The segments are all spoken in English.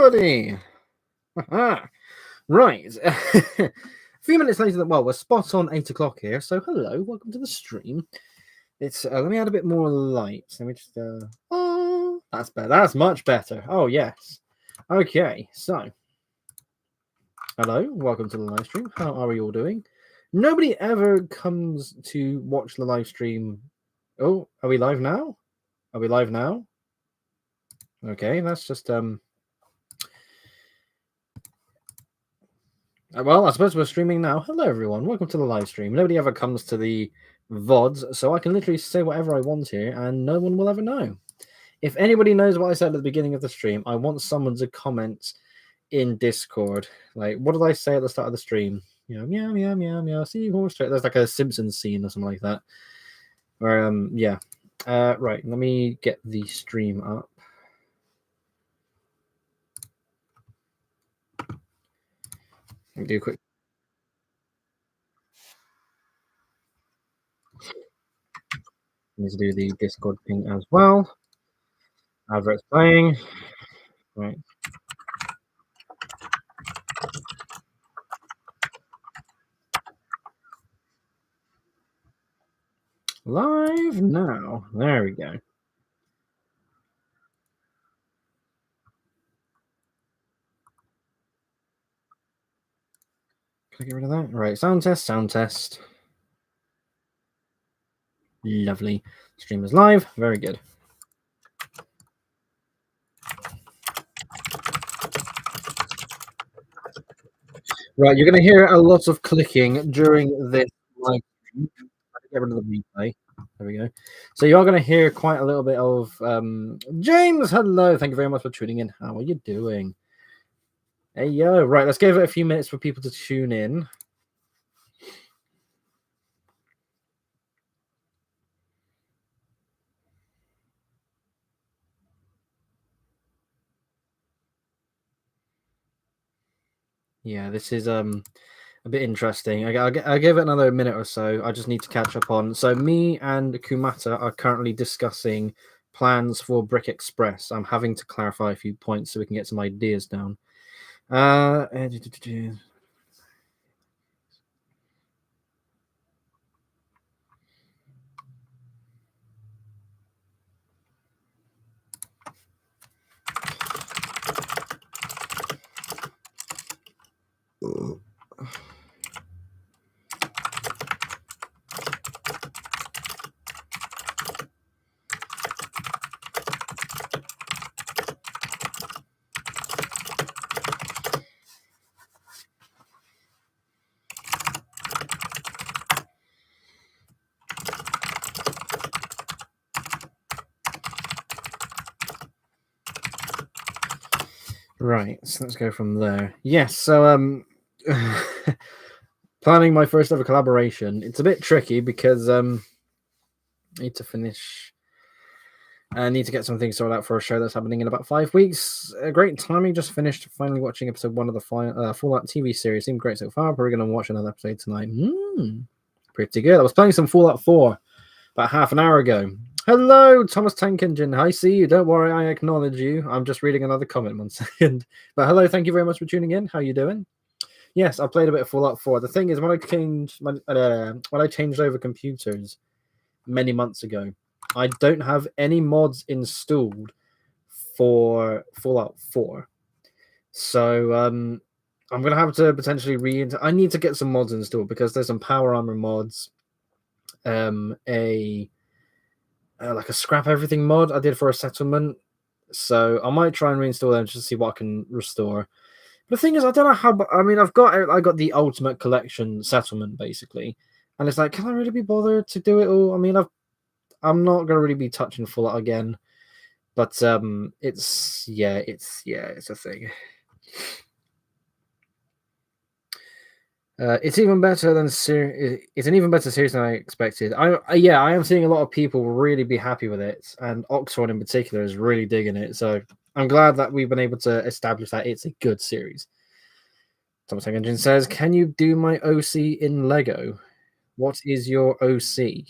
everybody. Right. A few minutes later than well, we're spot on 8 o'clock here. So hello, welcome to the stream. It's let me add a bit more light. Let me just oh, that's better. That's much better. Oh yes. Okay, so hello, welcome to the live stream. How are we all doing? Nobody ever comes to watch the live stream. Oh, are we live now? Are we live now? Okay, that's just well, I suppose we're streaming now. Hello, everyone. Welcome to the live stream. Nobody ever comes to the VODs, so I can literally say whatever I want here, and no one will ever know. If anybody knows what I said at the beginning of the stream, I want someone to comment in Discord. Like, what did I say at the start of the stream? You know, meow, meow, meow, meow, seahorse. There's like a Simpsons scene or something like that. Where, yeah. Right, let me get the stream up. Let me do a quick. Need to do the Discord thing as well. Adverts playing. Right. Live now. There we go. Can I get rid of that? Right, sound test, sound test. Lovely. Stream is live. Very good. Right, you're going to hear a lot of clicking during this live stream. Get rid of the replay. There we go. So you are going to hear quite a little bit of James. Hello, thank you very much for tuning in. How are you doing? Hey yo, right. Let's give it a few minutes for people to tune in. Yeah, this is a bit interesting. I'll give it another minute or so. I just need to catch up on. So me and Kumata are currently discussing plans for Brick Express. I'm having to clarify a few points so we can get some ideas down. Right, so let's go from there. Yes, so planning my first ever collaboration. It's a bit tricky because I need to finish. I need to get some things sorted out for a show that's happening in about 5 weeks. Great timing. Just finished finally watching episode 1 of the Fallout TV series. Seemed great so far. Probably going to watch another episode tonight. Pretty good. I was playing some Fallout 4 about half an hour ago. Hello, Thomas Tank Engine. I see you. Don't worry, I acknowledge you. I'm just reading another comment 1 second. But hello, thank you very much for tuning in. How you doing? Yes, I played a bit of Fallout 4. The thing is, when I changed over computers many months ago, I don't have any mods installed for Fallout 4. So I'm gonna have to potentially I need to get some mods installed because there's some power armor mods, like a scrap everything mod I did for a settlement. So I might try and reinstall them just to see what I can restore. But the thing is, I don't know how. I mean, I got the ultimate collection settlement basically, and it's like, can I really be bothered to do it all? I mean, I'm not gonna really be touching Fallout again, but it's a thing. It's even better than it's an even better series than I expected. I am seeing a lot of people really be happy with it, and Oxford in particular is really digging it. So I'm glad that we've been able to establish that it's a good series. Thomas Engine says, "Can you do my OC in Lego? What is your OC?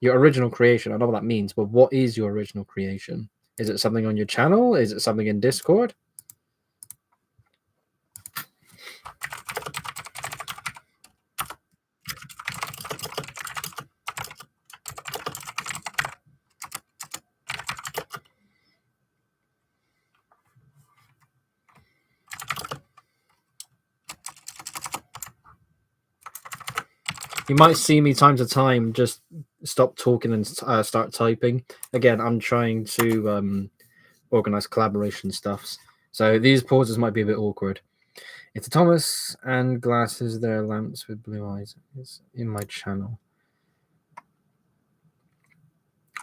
Your original creation? I know what that means, but what is your original creation? Is it something on your channel? Is it something in Discord?" You might see me time to time just stop talking and start typing. Again, I'm trying to organize collaboration stuffs. So these pauses might be a bit awkward. It's a Thomas and glasses. There are lamps with blue eyes. It's in my channel.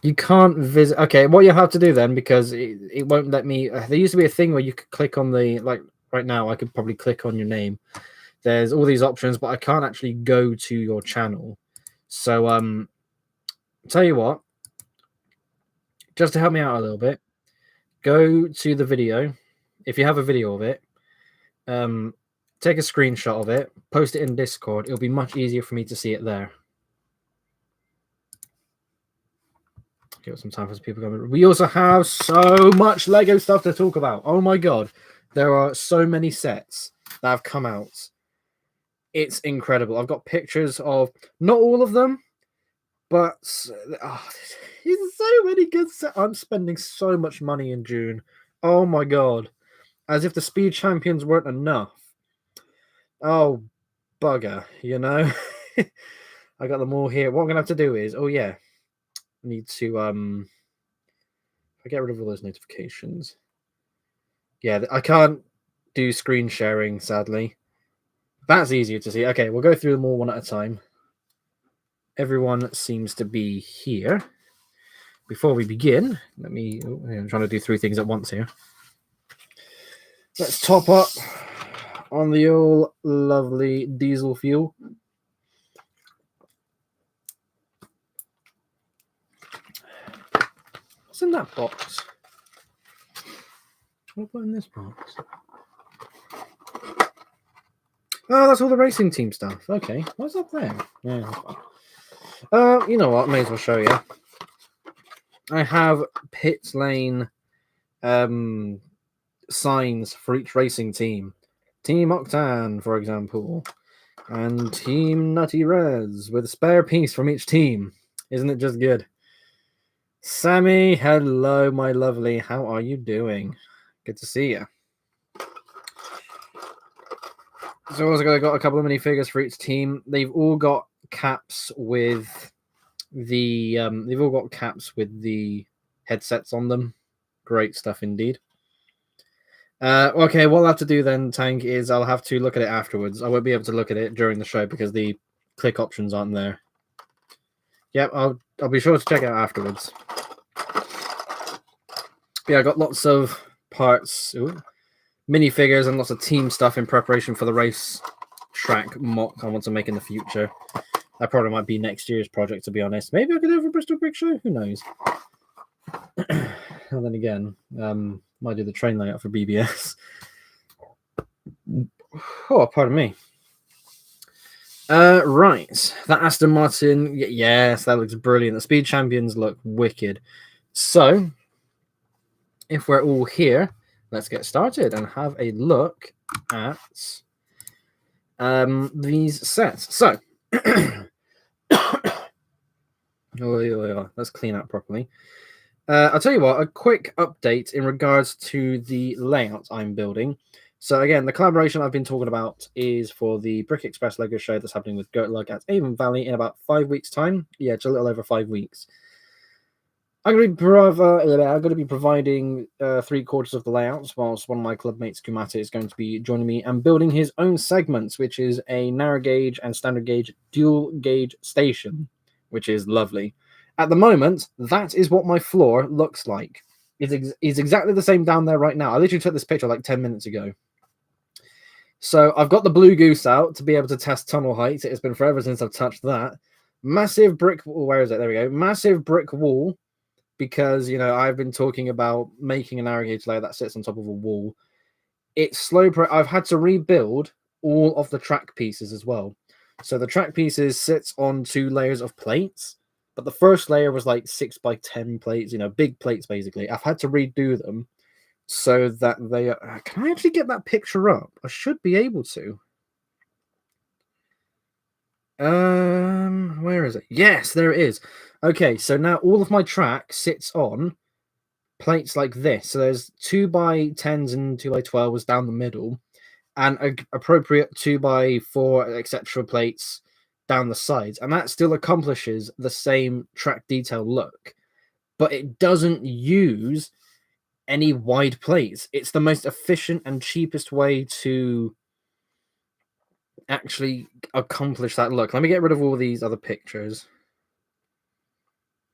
You can't visit. Okay, what you have to do then, because it won't let me. There used to be a thing where you could click on the, like right now, I could probably click on your name. There's all these options, but I can't actually go to your channel. So, tell you what, just to help me out a little bit, go to the video. If you have a video of it, take a screenshot of it, post it in Discord. It'll be much easier for me to see it there. Give it some time for people coming. We also have so much Lego stuff to talk about. Oh my god, there are so many sets that have come out. It's incredible. I've got pictures of not all of them, but there's so many good sets. I'm spending so much money in June. Oh my god, as if the Speed Champions weren't enough. Oh bugger, you know. I got them all here. What I'm gonna have to do is, oh yeah, I need to I get rid of all those notifications. Yeah, I can't do screen sharing, sadly. That's easier to see. Okay, we'll go through them all one at a time. Everyone seems to be here. Before we begin, I'm trying to do 3 things at once here. Let's top up on the old lovely diesel fuel. What's in that box? What's in this box? Oh, that's all the racing team stuff. Okay, what's up there? Yeah. You know what? May as well show you. I have pit lane signs for each racing team. Team Octan, for example, and Team Nutty Res with a spare piece from each team. Isn't it just good? Sammy, hello, my lovely. How are you doing? Good to see you. So also got a couple of minifigures for each team. They've all got caps with the headsets on them. Great stuff indeed. Okay, what I'll have to do then, Tank, is I'll have to look at it afterwards. I won't be able to look at it during the show because the click options aren't there. Yep, I'll be sure to check it out afterwards. Yeah, I got lots of parts, minifigures, and lots of team stuff in preparation for the race track mock I want to make in the future. That probably might be next year's project, to be honest. Maybe I could do it for Bristol Brick Show. Who knows? And then again, might do the train layout for BBS. Oh, pardon me. Right, that Aston Martin. Yes, that looks brilliant. The Speed Champions look wicked. So, if we're all here, let's get started and have a look at these sets. So, let's clean up properly. I'll tell you what, a quick update in regards to the layout I'm building. So again, the collaboration I've been talking about is for the Brick Express Lego show that's happening with Goatlug at Avon Valley in about 5 weeks' time. Yeah, it's a little over 5 weeks. I'm going to be providing 3/4 of the layouts, whilst one of my club mates, Kumata, is going to be joining me and building his own segments, which is a narrow gauge and standard gauge dual gauge station, which is lovely. At the moment, that is what my floor looks like. It's exactly the same down there right now. I literally took this picture like 10 minutes ago. So I've got the Blue Goose out to be able to test tunnel height. It's been forever since I've touched that. Massive brick wall. Where is it? There we go. Massive brick wall. Because, you know, I've been talking about making a narrow gauge layer that sits on top of a wall. It's slow. I've had to rebuild all of the track pieces as well. So the track pieces sits on 2 layers of plates. But the first layer was like 6x10 plates, you know, big plates basically. I've had to redo them so that they are... Can I actually get that picture up? I should be able to. Where is it? Yes, there it is. Okay, so now all of my track sits on plates like this. So there's 2x10s and 2x12s down the middle, and appropriate 2x4 etc. plates down the sides, and that still accomplishes the same track detail look, but it doesn't use any wide plates. It's the most efficient and cheapest way to actually accomplish that look. Let me get rid of all these other pictures.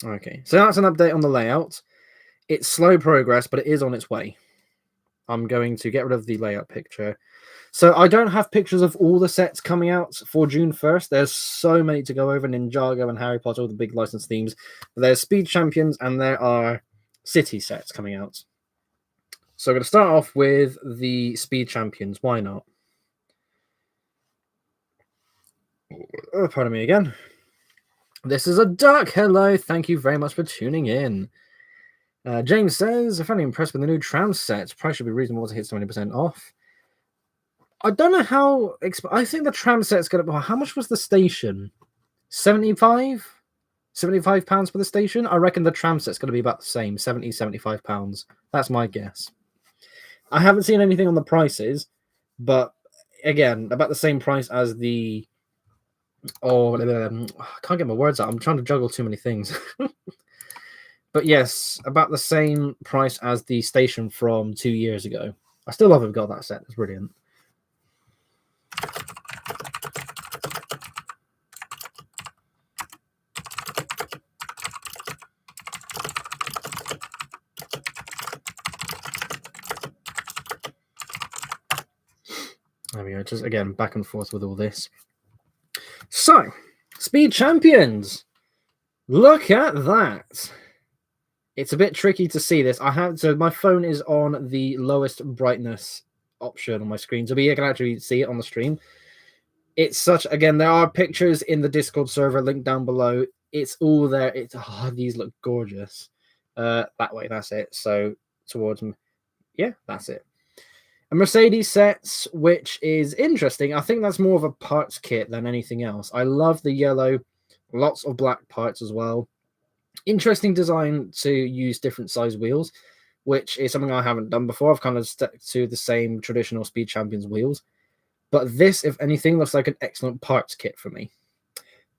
Okay, so that's an update on the layout. It's slow progress, but it is on its way. I'm going to get rid of the layout picture. So I don't have pictures of all the sets coming out for June 1st. There's so many to go over. Ninjago and Harry Potter, all the big license themes. There's Speed Champions and there are City sets coming out. So I'm going to start off with the Speed Champions. Why not? Oh, pardon me again. This is a duck. Hello. Thank you very much for tuning in. James says, I'm fairly impressed with the new tram sets. Price should be reasonable to hit 70% off. I don't know how. I think the tram set's going to. How much was the station? 75? £75 for the station? I reckon the tram set's going to be about the same, £75. That's my guess. I haven't seen anything on the prices, but again, about the same price as the. Oh, I can't get my words out. I'm trying to juggle too many things. But yes, about the same price as the station from 2 years ago. I still haven't got that set. It's brilliant. There we go. Just again, back and forth with all this. So, Speed Champions. Look at that. It's a bit tricky to see this. My phone is on the lowest brightness option on my screen, so you can actually see it on the stream. It's again, there are pictures in the Discord server linked down below. It's all there. These look gorgeous. That way, that's it. So towards me. Yeah, that's it. A Mercedes sets, which is interesting. I think that's more of a parts kit than anything else. I love the yellow. Lots of black parts as well. Interesting design to use different size wheels, which is something I haven't done before. I've kind of stuck to the same traditional Speed Champions wheels. But this, if anything, looks like an excellent parts kit for me.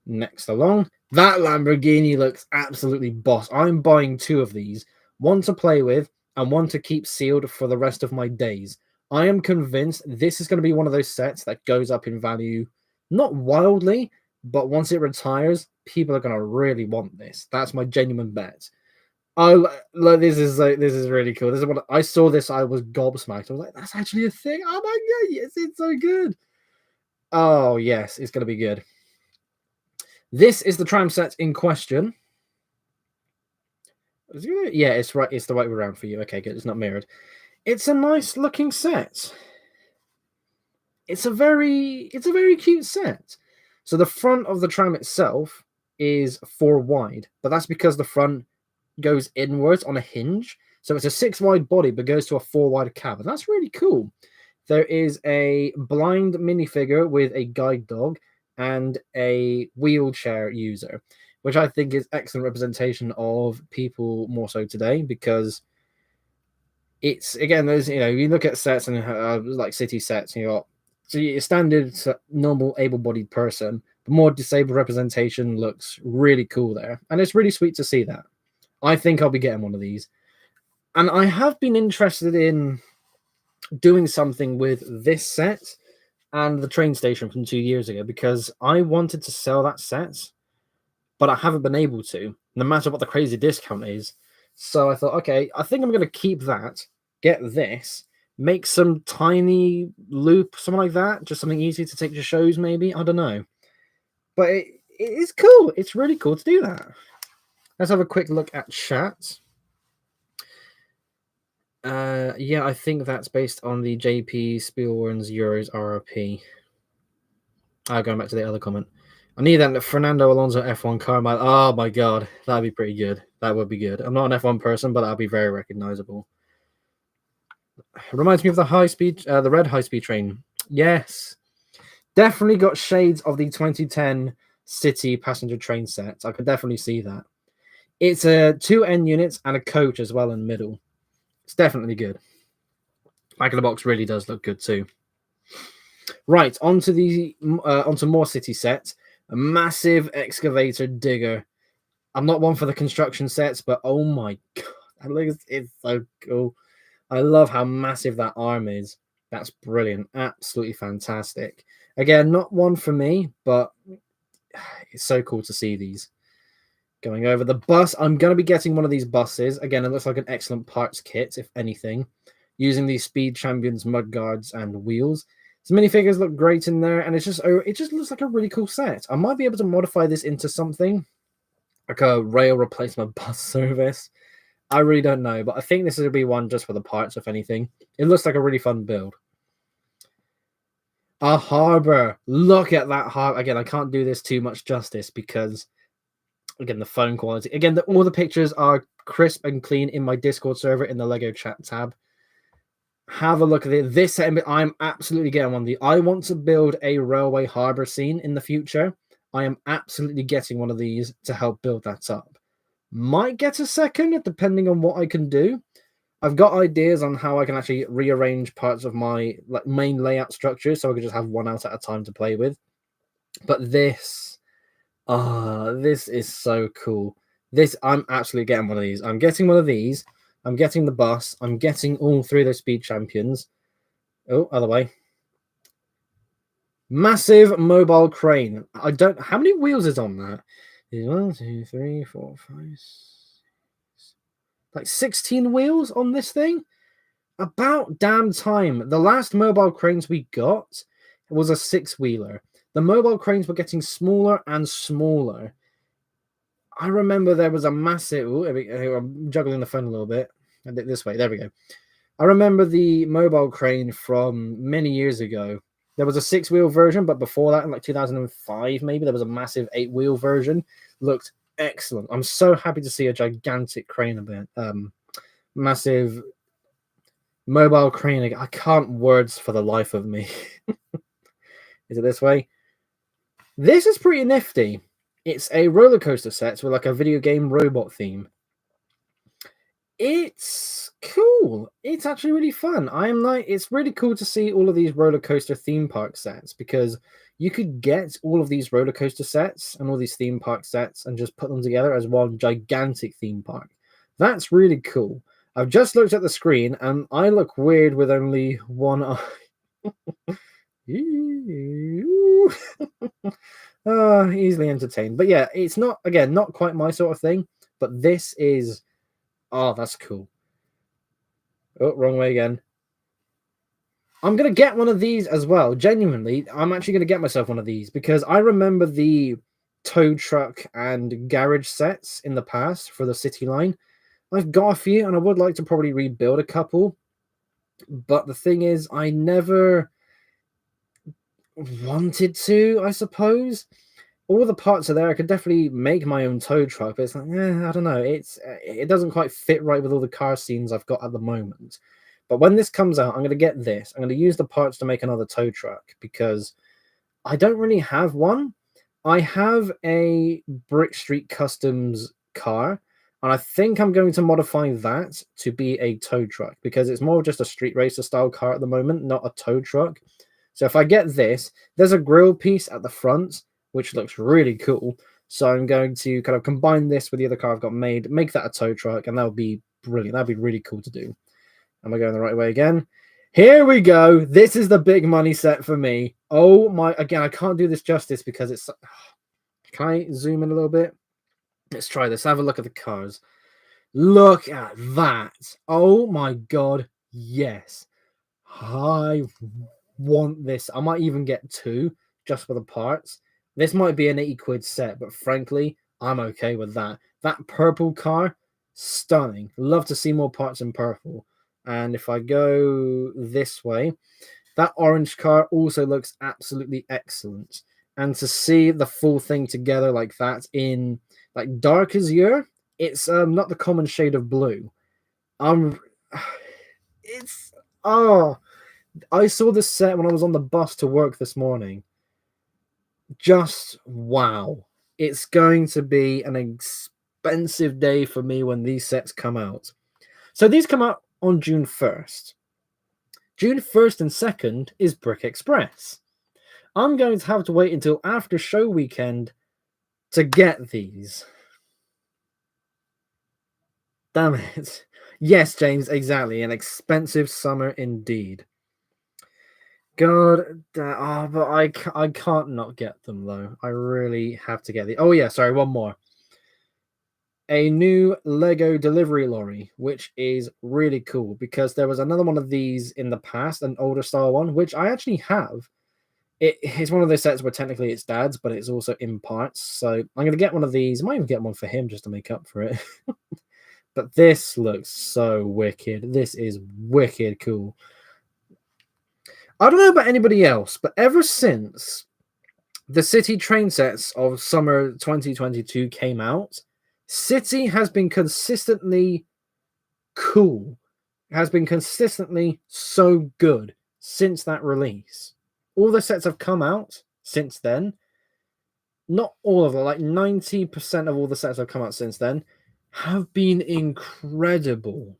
Next along, that Lamborghini looks absolutely boss. I'm buying 2 of these. One to play with and one to keep sealed for the rest of my days. I am convinced this is going to be one of those sets that goes up in value, not wildly, but once it retires, people are going to really want this. That's my genuine bet. This is really cool. This is what I saw. I was gobsmacked. I was like, "That's actually a thing!" Oh my god, yes, it's so good. Oh yes, it's going to be good. This is the tram set in question. Yeah, it's right. It's the right way around for you. Okay, good. It's not mirrored. It's a nice looking set. It's a very cute set. So the front of the tram itself is 4 wide, but that's because the front goes inwards on a hinge. So it's a 6 wide body, but goes to a 4 wide cab. And that's really cool. There is a blind minifigure with a guide dog and a wheelchair user, which I think is excellent representation of people more so today, because it's, again, there's, you look at sets and like city sets, you got your standard normal able-bodied person, but more disabled representation looks really cool there. And it's really sweet to see that. I think I'll be getting one of these. And I have been interested in doing something with this set and the train station from 2 years ago, because I wanted to sell that set, but I haven't been able to, no matter what the crazy discount is. So I thought, okay, I think I'm going to keep that, get this, make some tiny loop, something like that, just something easy to take to shows, maybe. I don't know. But it is cool. It's really cool to do that. Let's have a quick look at chat. Yeah, I think that's based on the JP Spielwarn's Euros RRP. Going back to the other comment. I need that Fernando Alonso F1 car. Oh my god, that'd be pretty good. That would be good. I'm not an F1 person, but that'd be very recognizable. Reminds me of the red high-speed train. Yes, definitely got shades of the 2010 City passenger train set. I could definitely see that. It's 2 end units and a coach as well in the middle. It's definitely good. Back of the box really does look good too. Right, onto more city sets. A massive excavator digger. I'm not one for the construction sets, but oh my god, it's so cool. I love how massive that arm is. That's brilliant. Absolutely fantastic. Again, not one for me, but it's so cool to see these. Going over the bus, I'm going to be getting one of these buses. Again, it looks like an excellent parts kit, if anything. Using these Speed Champions mud guards and wheels. Some minifigures look great in there, and it just looks like a really cool set. I might be able to modify this into something like a rail replacement bus service. I really don't know, but I think this will be one just for the parts, if anything. It looks like a really fun build. A harbor. Look at that harbor. Again, I can't do this too much justice because, again, the phone quality. Again, all the pictures are crisp and clean in my Discord server in the Lego chat tab. Have a look at it. This I'm absolutely getting one of these. I want to build a railway harbor scene in the future. I am absolutely getting one of these to help build that up. Might get a second, depending on what I can do. I've got ideas on how I can actually rearrange parts of my main layout structure so I can just have one out at a time to play with. But this is so cool. I'm absolutely getting one of these. I'm getting one of these. I'm getting the bus. I'm getting all three of those Speed Champions. Oh, other way. Massive mobile crane. How many wheels is on that? 1, 2, 3, 4, 5, 6. Like 16 wheels on this thing? About damn time. The last mobile cranes we got was a 6-wheeler. The mobile cranes were getting smaller and smaller. I remember there was a massive... Ooh, I'm juggling the phone a little bit. This way. There we go. I remember the mobile crane from many years ago. There was a 6-wheel version, but before that, in like 2005, maybe, there was a massive 8-wheel version. Looked excellent. I'm so happy to see a gigantic crane event. Massive mobile crane. I can't words for the life of me. Is it this way? This is pretty nifty. It's a roller coaster set with like a video game robot theme. It's cool. It's actually really fun. It's really cool to see all of these roller coaster theme park sets because you could get all of these roller coaster sets and all these theme park sets and just put them together as one gigantic theme park. That's really cool. I've just looked at the screen and I look weird with only one eye. Easily entertained. But yeah, it's not quite my sort of thing, but this is... Oh, that's cool. Oh, wrong way again. I'm going to get one of these as well. Genuinely, I'm actually going to get myself one of these because I remember the tow truck and garage sets in the past for the city line. I've got a few and I would like to probably rebuild a couple. But the thing is, I never wanted to, I suppose. All the parts are there. I could definitely make my own tow truck, but it's like, I don't know. It doesn't quite fit right with all the car scenes I've got at the moment. But when this comes out, I'm going to get this. I'm going to use the parts to make another tow truck because I don't really have one. I have a Brick Street Customs car, and I think I'm going to modify that to be a tow truck because it's more just a street racer style car at the moment, not a tow truck. So if I get this, there's a grill piece at the front, which looks really cool. So I'm going to kind of combine this with the other car I've got made, make that a tow truck, and that would be brilliant. That'd be really cool to do. Am I going the right way again? Here we go. This is the big money set for me. Oh my, again, I can't do this justice because it's... Can I zoom in a little bit? Let's try this. Have a look at the cars. Look at that. Oh my God. Yes. I want this. I might even get 2 just for the parts. This might be an 80 quid set, but frankly, I'm okay with that. That purple car, stunning. Love to see more parts in purple. And if I go this way, that orange car also looks absolutely excellent. And to see the full thing together like that in like dark azure, it's not the common shade of blue. I saw this set when I was on the bus to work this morning. Just wow. It's going to be an expensive day for me when these sets come out. So these come out on June 1st. June 1st and 2nd is Brick Express. I'm going to have to wait until after show weekend to get these. Damn it. Yes, James, exactly. An expensive summer indeed. God, but I can't not get them though. I really have to get the. Oh yeah, sorry, one more. A new Lego delivery lorry, which is really cool because there was another one of these in the past, an older style one, which I actually have. It's one of those sets where technically it's dad's, but it's also in parts. So I'm going to get one of these. I might even get one for him just to make up for it. But this looks so wicked. This is wicked cool. I don't know about anybody else, but ever since the City train sets of summer 2022 came out, City has been consistently cool. Has been consistently so good since that release. All the sets have come out since then. Not all of them, like 90% of all the sets that have come out since then have been incredible.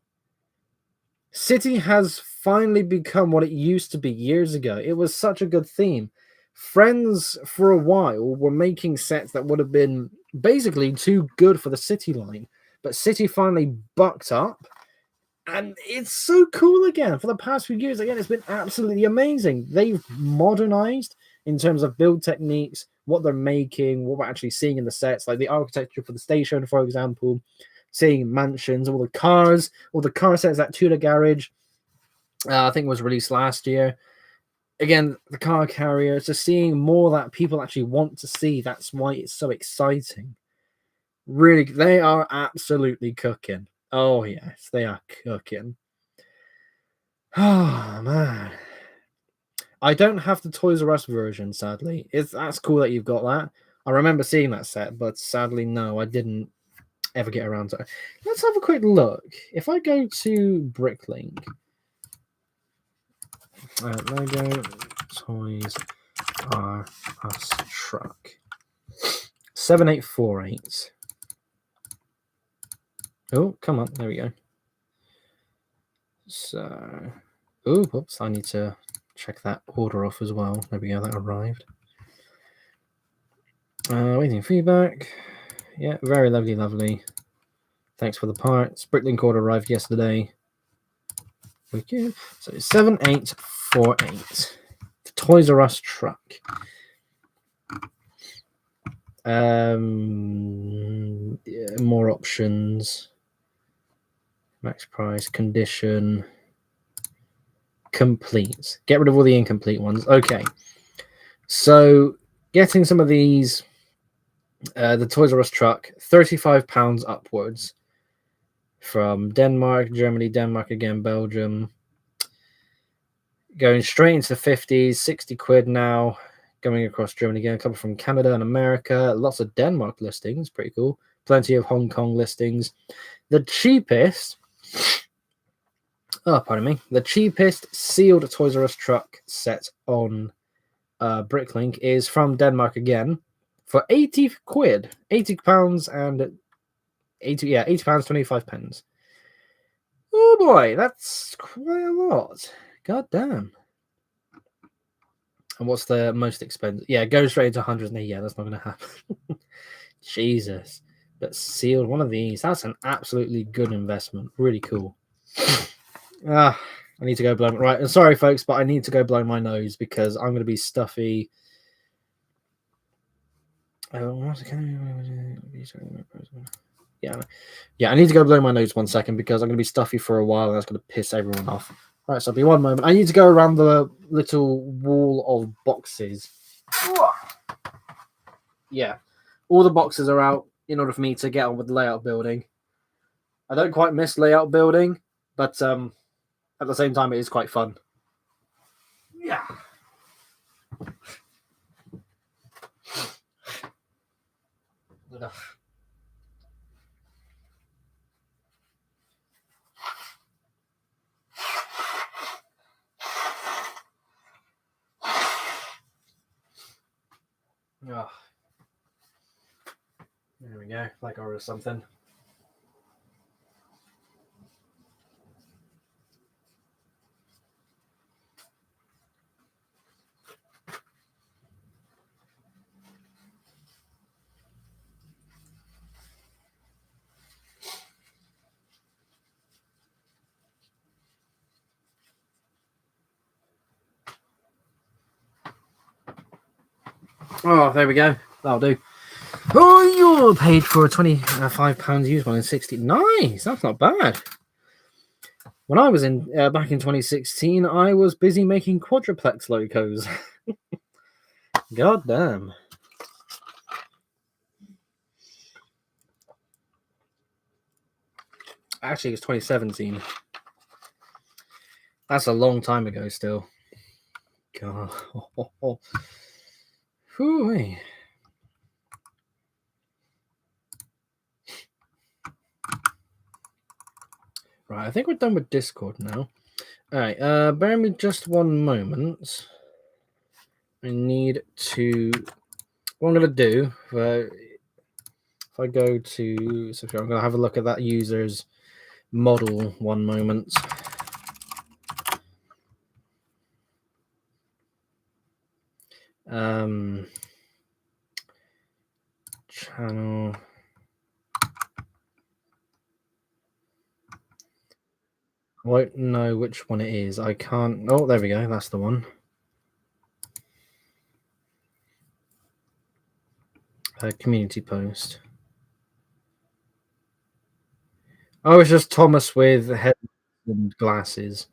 City has finally become what it used to be years ago. It was such a good theme. Friends, for a while, were making sets that would have been basically too good for the City line, but City finally bucked up, and it's so cool again. For the past few years, again, it's been absolutely amazing. They've modernized in terms of build techniques, what they're making, what we're actually seeing in the sets, like the architecture for the station, for example, seeing mansions, all the car sets at Tudor Garage, I think was released last year. Again, the car carrier, just seeing more that people actually want to see. That's why it's so exciting. Really, they are absolutely cooking. Oh, yes, they are cooking. Oh, man. I don't have the Toys R Us version, sadly. That's cool that you've got that. I remember seeing that set, but sadly, no, I didn't ever get around to it. Let's have a quick look. If I go to Bricklink, Lego Toys R Us truck 7848. Oh, come on, there we go. So, oh, whoops, I need to check that order off as well. There we go, that arrived. Waiting feedback. Yeah, very lovely. Thanks for the parts. Bricklink order arrived yesterday. Wicked. So 7848. The Toys R Us truck. Yeah, more options. Max price, condition, complete. Get rid of all the incomplete ones. Okay. So getting some of these, the Toys R Us truck, £35 upwards. From Denmark, Germany, Denmark again, Belgium. Going straight into the 50s, 60 quid now. Going across Germany again, a couple from Canada and America. Lots of Denmark listings, pretty cool. Plenty of Hong Kong listings. The cheapest, the cheapest sealed Toys R Us truck set on Bricklink is from Denmark again for 80 quid. £80 and 80 pounds 25 pence. Oh boy, that's quite a lot. God damn. And what's the most expensive? Yeah, go straight into hundreds. Yeah, that's not going to happen. Jesus. But sealed one of these. That's an absolutely good investment. Really cool. I need to go blow. Right. I'm sorry, folks, but I need to go blow my nose because I'm going to be stuffy. Yeah, I need to go blow my nose 1 second because I'm going to be stuffy for a while and that's going to piss everyone off. Right, so I'll be 1 moment. I need to go around the little wall of boxes. Yeah, all the boxes are out in order for me to get on with layout building. I don't quite miss layout building, but at the same time, it is quite fun. Yeah. Ugh. Oh. There we go, like I ordered something. Oh, there we go. That'll do. Oh, you're paid for a £25 used one in 60. Nice. That's not bad. When I was in back in 2016, I was busy making quadruplex locos. God damn. Actually, it's 2017. That's a long time ago still. God. Whew. Right, I think we're done with Discord now. All right, bear me just one moment. I need to. What I'm gonna do, if I go to, so I'm gonna have a look at that user's model. One moment. Channel. I won't know which one it is. I can't. Oh, there we go. That's the one. Community post. Oh, it's just Thomas with head and glasses.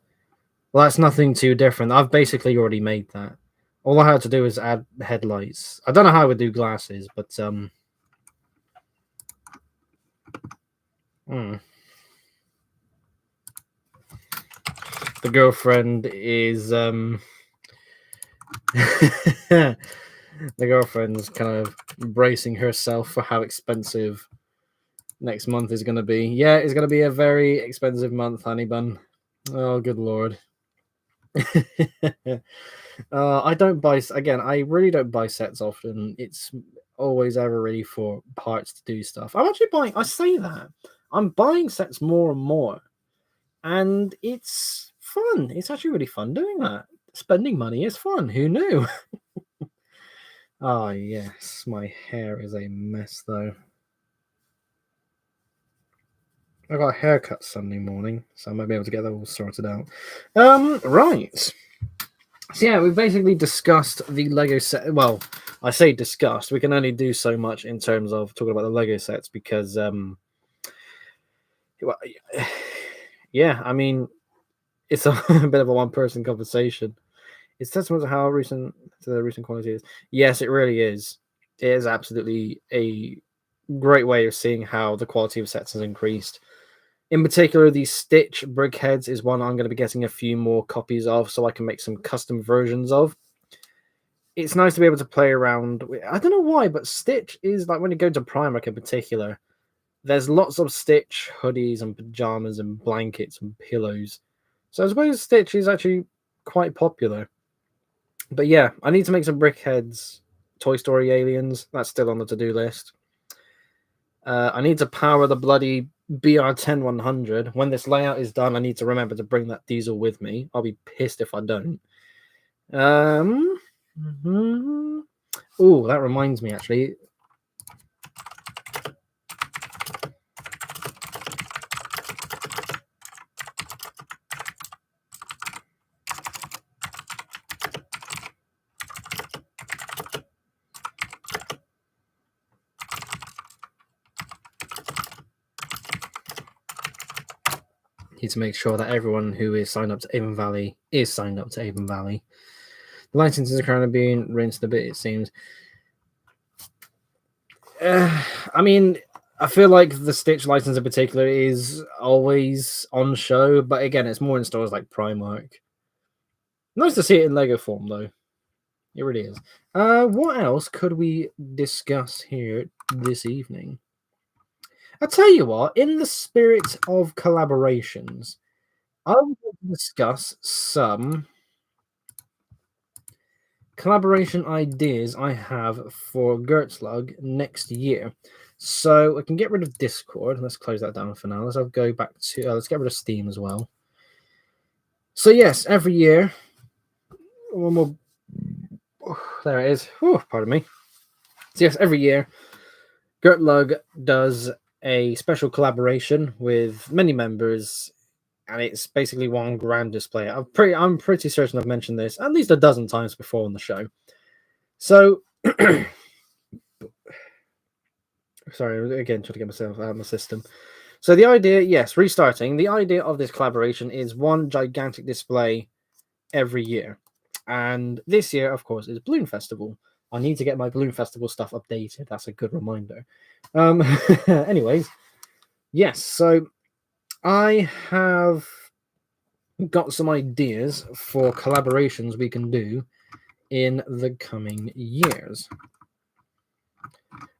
Well, that's nothing too different. I've basically already made that. All I had to do is add headlights. I don't know how I would do glasses, but the girlfriend is the girlfriend's kind of bracing herself for how expensive next month is going to be. Yeah, it's going to be a very expensive month, honey bun. Oh, good lord. I don't buy, again, I really don't buy sets often. It's always ever ready for parts to do stuff. I'm actually buying, I say that, I'm buying sets more and more, and it's fun. It's actually really fun doing that. Spending money is fun. Who knew? Ah, yes, my hair is a mess though. I got a haircut Sunday morning, so I might be able to get that all sorted out. Right. So yeah, we've basically discussed the Lego set. Well, I say discussed. We can only do so much in terms of talking about the Lego sets because, yeah, I mean, it's a bit of a one-person conversation. It's testament to how the recent quality is. Yes, it really is. It is absolutely a great way of seeing how the quality of sets has increased. In particular, the Stitch brickheads is one I'm going to be getting a few more copies of so I can make some custom versions of. It's nice to be able to play around. I don't know why, but Stitch is like when you go to Primark in particular, there's lots of Stitch hoodies and pajamas and blankets and pillows. So I suppose Stitch is actually quite popular. But yeah, I need to make some brickheads, Toy Story aliens. That's still on the to-do list. I need to power the bloody BR10100. When this layout is done, I need to remember to bring that diesel with me. I'll be pissed if I don't. Oh, that reminds me, actually. Need to make sure that everyone who is signed up to Avon Valley is signed up to Avon Valley. The licenses are currently being rinsed a bit, it seems. I mean, I feel like the Stitch license in particular is always on show, but again, it's more in stores like Primark. Nice to see it in Lego form, though. It really is. What else could we discuss here this evening? I'll tell you what, in the spirit of collaborations, I would like to discuss some collaboration ideas I have for Gertzlug next year. So I can get rid of Discord. Let's close that down for now. Let's go back to let's get rid of Steam as well. So yes, every year, one more. There it is. Whew, pardon me. So yes, every year, Gertlug does a special collaboration with many members, and it's basically one grand display. I'm pretty certain I've mentioned this at least a dozen times before on the show. So Sorry, again, trying to get myself out of my system. So the idea, yes, restarting. The idea of this collaboration is one gigantic display every year. And this year, of course, is Balloon Festival. I need to get my Balloon Festival stuff updated. That's a good reminder. Anyways, yes, so I have got some ideas for collaborations we can do in the coming years.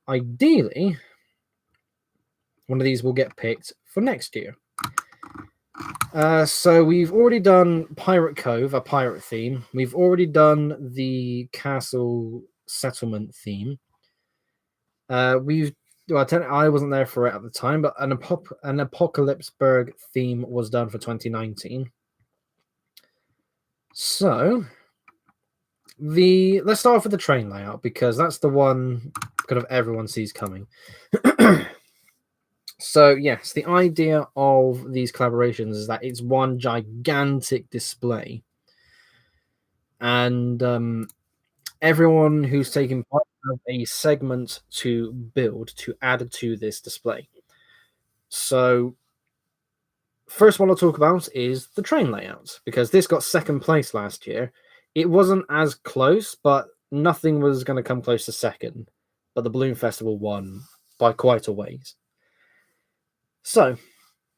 Ideally, one of these will get picked for next year. So we've already done Pirate Cove, a pirate theme. We've already done the castle settlement theme. I wasn't there for it at the time, but an Apocalypseburg theme was done for 2019. So let's start off with the train layout because that's the one kind of everyone sees coming. So yes, the idea of these collaborations is that it's one gigantic display, and everyone who's taking part has a segment to build to add to this display. So first one I'll talk about is the train layout because this got second place last year. It wasn't as close, but nothing was going to come close to second. But the Balloon Festival won by quite a ways. So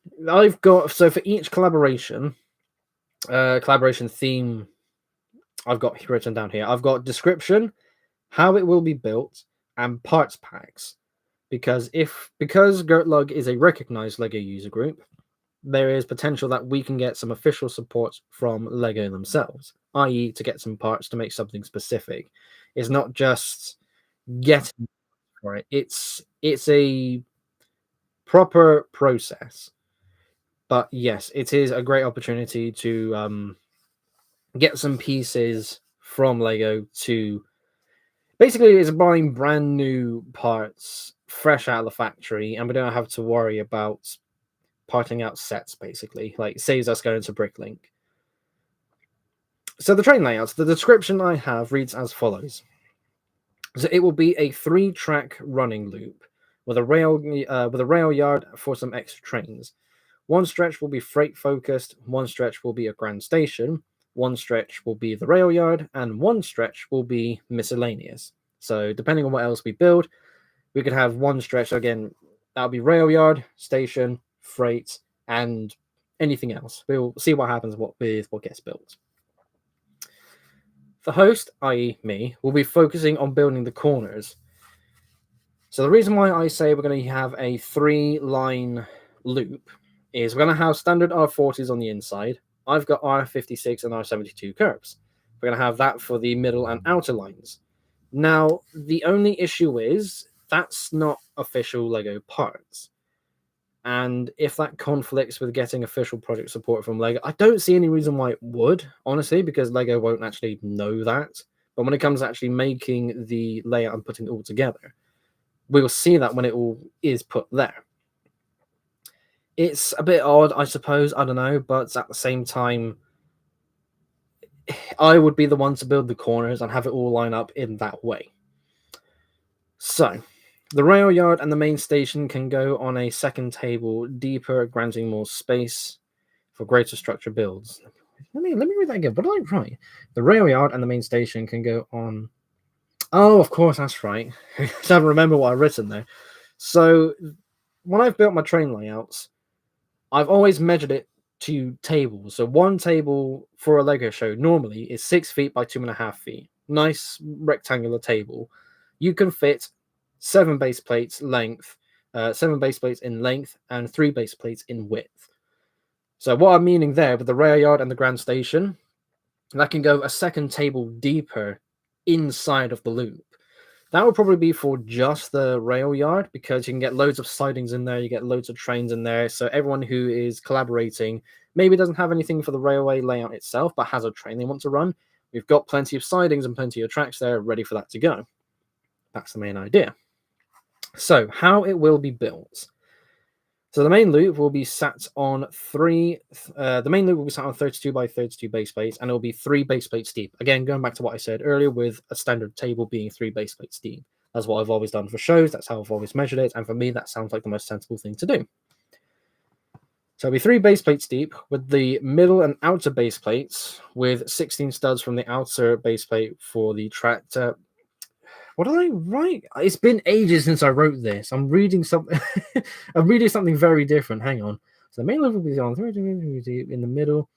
for each collaboration theme I've got written down here. I've got description, how it will be built, and parts packs. Because Gertlug is a recognized LEGO user group, there is potential that we can get some official support from LEGO themselves, i.e. to get some parts to make something specific. It's not just getting for it. It's a proper process. But yes, it is a great opportunity to get some pieces from LEGO to basically it's buying brand new parts fresh out of the factory, and we don't have to worry about parting out sets, basically. Like, saves us going to Bricklink. So the train layouts, the description I have reads as follows. So it will be a 3-track running loop with a rail yard for some extra trains. One stretch will be freight focused, one stretch will be a grand station, one stretch will be the rail yard, and one stretch will be miscellaneous. So depending on what else we build, we could have one stretch, again, that'll be rail yard, station, freight, and anything else. We'll see what happens with what gets built. The host, i.e. me, will be focusing on building the corners. So the reason why I say we're going to have a 3-line loop is we're going to have standard R40s on the inside. I've got R56 and R72 curves. We're going to have that for the middle and outer lines. Now, the only issue is that's not official LEGO parts. And if that conflicts with getting official project support from LEGO, I don't see any reason why it would, honestly, because LEGO won't actually know that. But when it comes to actually making the layout and putting it all together, we will see that when it all is put there. It's a bit odd, I suppose, I don't know, but at the same time, I would be the one to build the corners and have it all line up in that way. So, the rail yard and the main station can go on a second table deeper, granting more space for greater structure builds. Let me read that again. What did I write? The rail yard and the main station can go on. Oh, of course, that's right. I don't remember what I've written there. So, when I've built my train layouts, I've always measured it to tables. So one table for a LEGO show normally is 6 feet by 2.5 feet. Nice rectangular table. You can fit 7 base plates in length, and 3 base plates in width. So what I'm meaning there with the rail yard and the grand station, that can go a second table deeper inside of the loop. That would probably be for just the rail yard because you can get loads of sidings in there, you get loads of trains in there. So everyone who is collaborating maybe doesn't have anything for the railway layout itself, but has a train they want to run. We've got plenty of sidings and plenty of tracks there ready for that to go. That's the main idea. So how it will be built. So the main loop will be sat on the main loop will be sat on 32 by 32 base plates, and it will be 3 base plates deep. Again, going back to what I said earlier, with a standard table being 3 base plates deep. That's what I've always done for shows. That's how I've always measured it, and for me, that sounds like the most sensible thing to do. So it'll be 3 base plates deep, with the middle and outer base plates with 16 studs from the outer base plate for the tractor. What did I write? It's been ages since I wrote this. I'm reading something. I'm reading something very different. Hang on. So the main level will be on in the middle,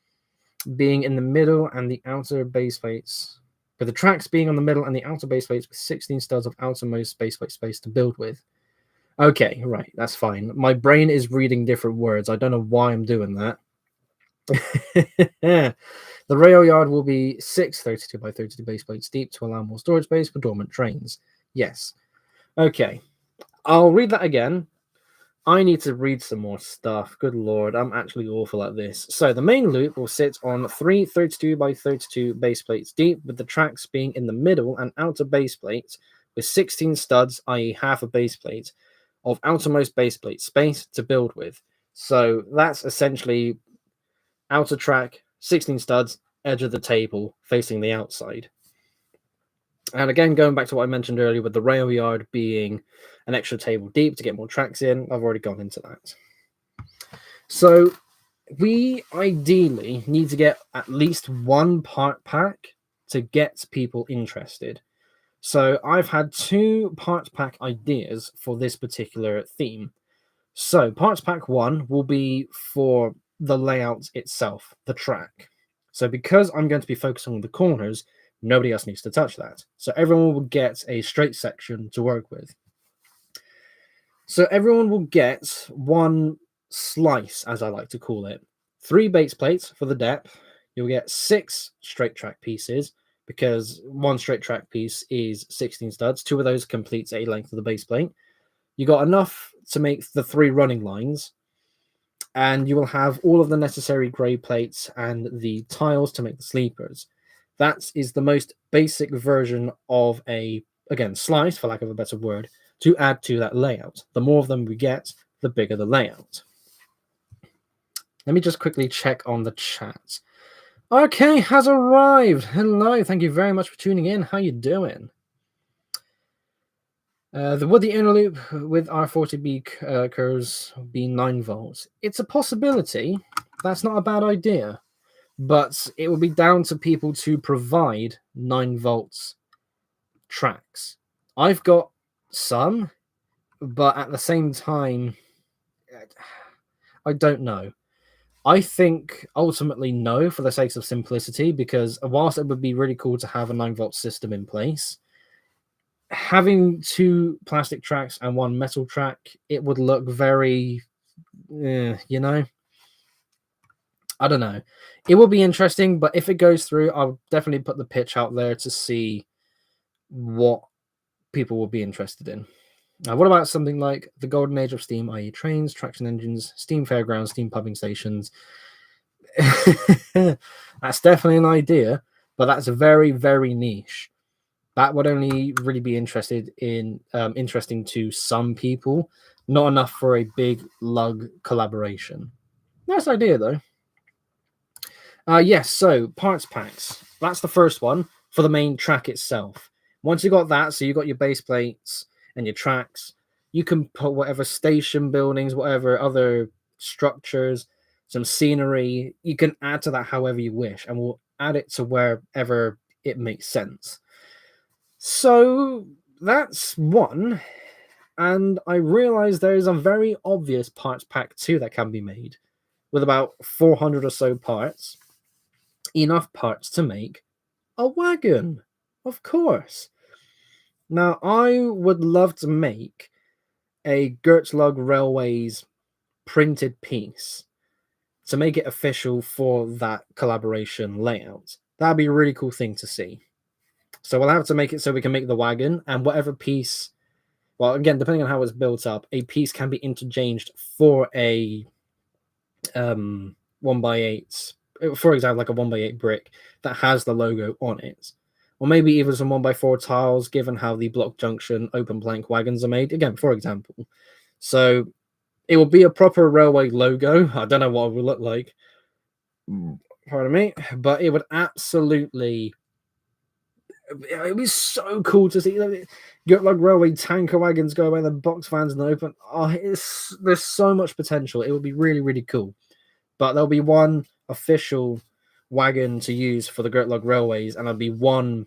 being in the middle and the outer base plates, with the tracks being on the middle and the outer base plates with 16 studs of outermost base plate space to build with. Okay, right, that's fine. My brain is reading different words. I don't know why I'm doing that. The rail yard will be 6 32 by 32 base plates deep to allow more storage space for dormant trains. Yes. Okay. I'll read that again. I need to read some more stuff. Good lord, I'm actually awful at this. So the main loop will sit on 3 32 by 32 base plates deep, with the tracks being in the middle and outer base plates with 16 studs, i.e. half a base plate, of outermost base plate space to build with. So that's essentially outer track, 16 studs, edge of the table, facing the outside. And again, going back to what I mentioned earlier with the rail yard being an extra table deep to get more tracks in, I've already gone into that. So we ideally need to get at least one part pack to get people interested. So I've had 2 parts pack ideas for this particular theme. So parts pack 1 will be for the layout itself, the track. So because I'm going to be focusing on the corners, nobody else needs to touch that. So everyone will get a straight section to work with. So everyone will get one slice, as I like to call it. 3 base plates for the depth. You'll get 6 straight track pieces, because one straight track piece is 16 studs. 2 of those completes a length of the base plate. You got enough to make the 3 running lines, and you will have all of the necessary grey plates and the tiles to make the sleepers. That is the most basic version of a, again, slice, for lack of a better word, to add to that layout. The more of them we get, the bigger the layout. Let me just quickly check on the chat. Okay, has arrived. Hello, thank you very much for tuning in. How you doing? Would the inner loop with R40B curves be 9 volts? It's a possibility. That's not a bad idea. But it will be down to people to provide 9 volts tracks. I've got some, but at the same time, I don't know. I think ultimately no, for the sake of simplicity, because whilst it would be really cool to have a 9 volt system in place, having 2 plastic tracks and 1 metal track, it would look very, you know, I don't know. It will be interesting, but if it goes through, I'll definitely put the pitch out there to see what people will be interested in. What about something like the golden age of steam, i.e. trains, traction engines, steam fairgrounds, steam pumping stations? That's definitely an idea, but that's very, very niche. That would only really be interesting to some people, not enough for a big lug collaboration. Nice idea, though. Yes, so parts packs. That's the first one for the main track itself. Once you got that, so you got your base plates and your tracks, you can put whatever station buildings, whatever other structures, some scenery, you can add to that however you wish, and we'll add it to wherever it makes sense. So that's one, and I realize there is a very obvious parts pack 2 that can be made with about 400 or so parts. Enough parts to make a wagon, of course. Now, I would love to make a Gertlug Railways printed piece to make it official for that collaboration layout. That'd be a really cool thing to see. So we'll have to make it so we can make the wagon, and whatever piece, well, again, depending on how it's built up, a piece can be interchanged for a 1x8, for example, like a 1x8 brick that has the logo on it. Or maybe even some 1x4 tiles, given how the block junction open plank wagons are made. Again, for example. So It will be a proper railway logo. I don't know what it will look like. Pardon me, but it would absolutely. It was so cool to see. Get like railway tanker wagons go away, the box fans and open. Oh, there's so much potential. It would be really, really cool. But there'll be one official wagon to use for the Great Log Railways, and there'll be one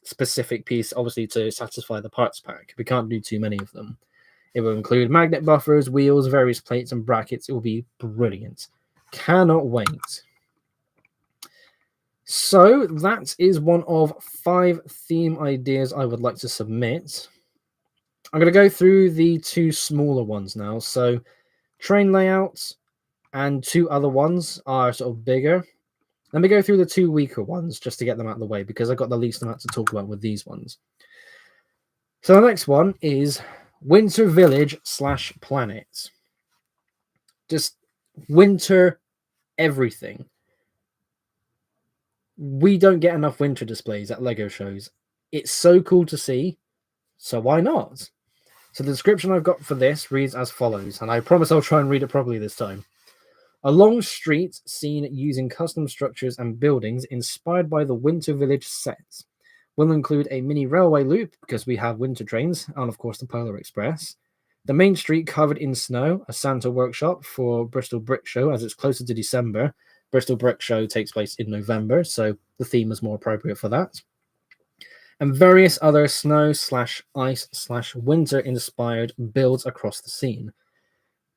specific piece, obviously, to satisfy the parts pack. We can't do too many of them. It will include magnet buffers, wheels, various plates, and brackets. It will be brilliant. Cannot wait. So that is one of 5 theme ideas I would like to submit. I'm going to go through the 2 smaller ones now. So train layouts and 2 other ones are sort of bigger. Let me go through the 2 weaker ones just to get them out of the way, because I've got the least amount to talk about with these ones. So the next one is Winter Village / Planet. Just winter everything. We don't get enough winter displays at LEGO shows. It's so cool to see, so why not? So the description I've got for this reads as follows, and I promise I'll try and read it properly this time. A long street scene using custom structures and buildings inspired by the Winter Village set. Will include a mini railway loop, because we have winter trains, and of course the Polar Express. The main street covered in snow, a Santa workshop for Bristol Brick Show as it's closer to December. Bristol Brick Show takes place in November, so the theme is more appropriate for that. And various other snow / ice / winter inspired builds across the scene.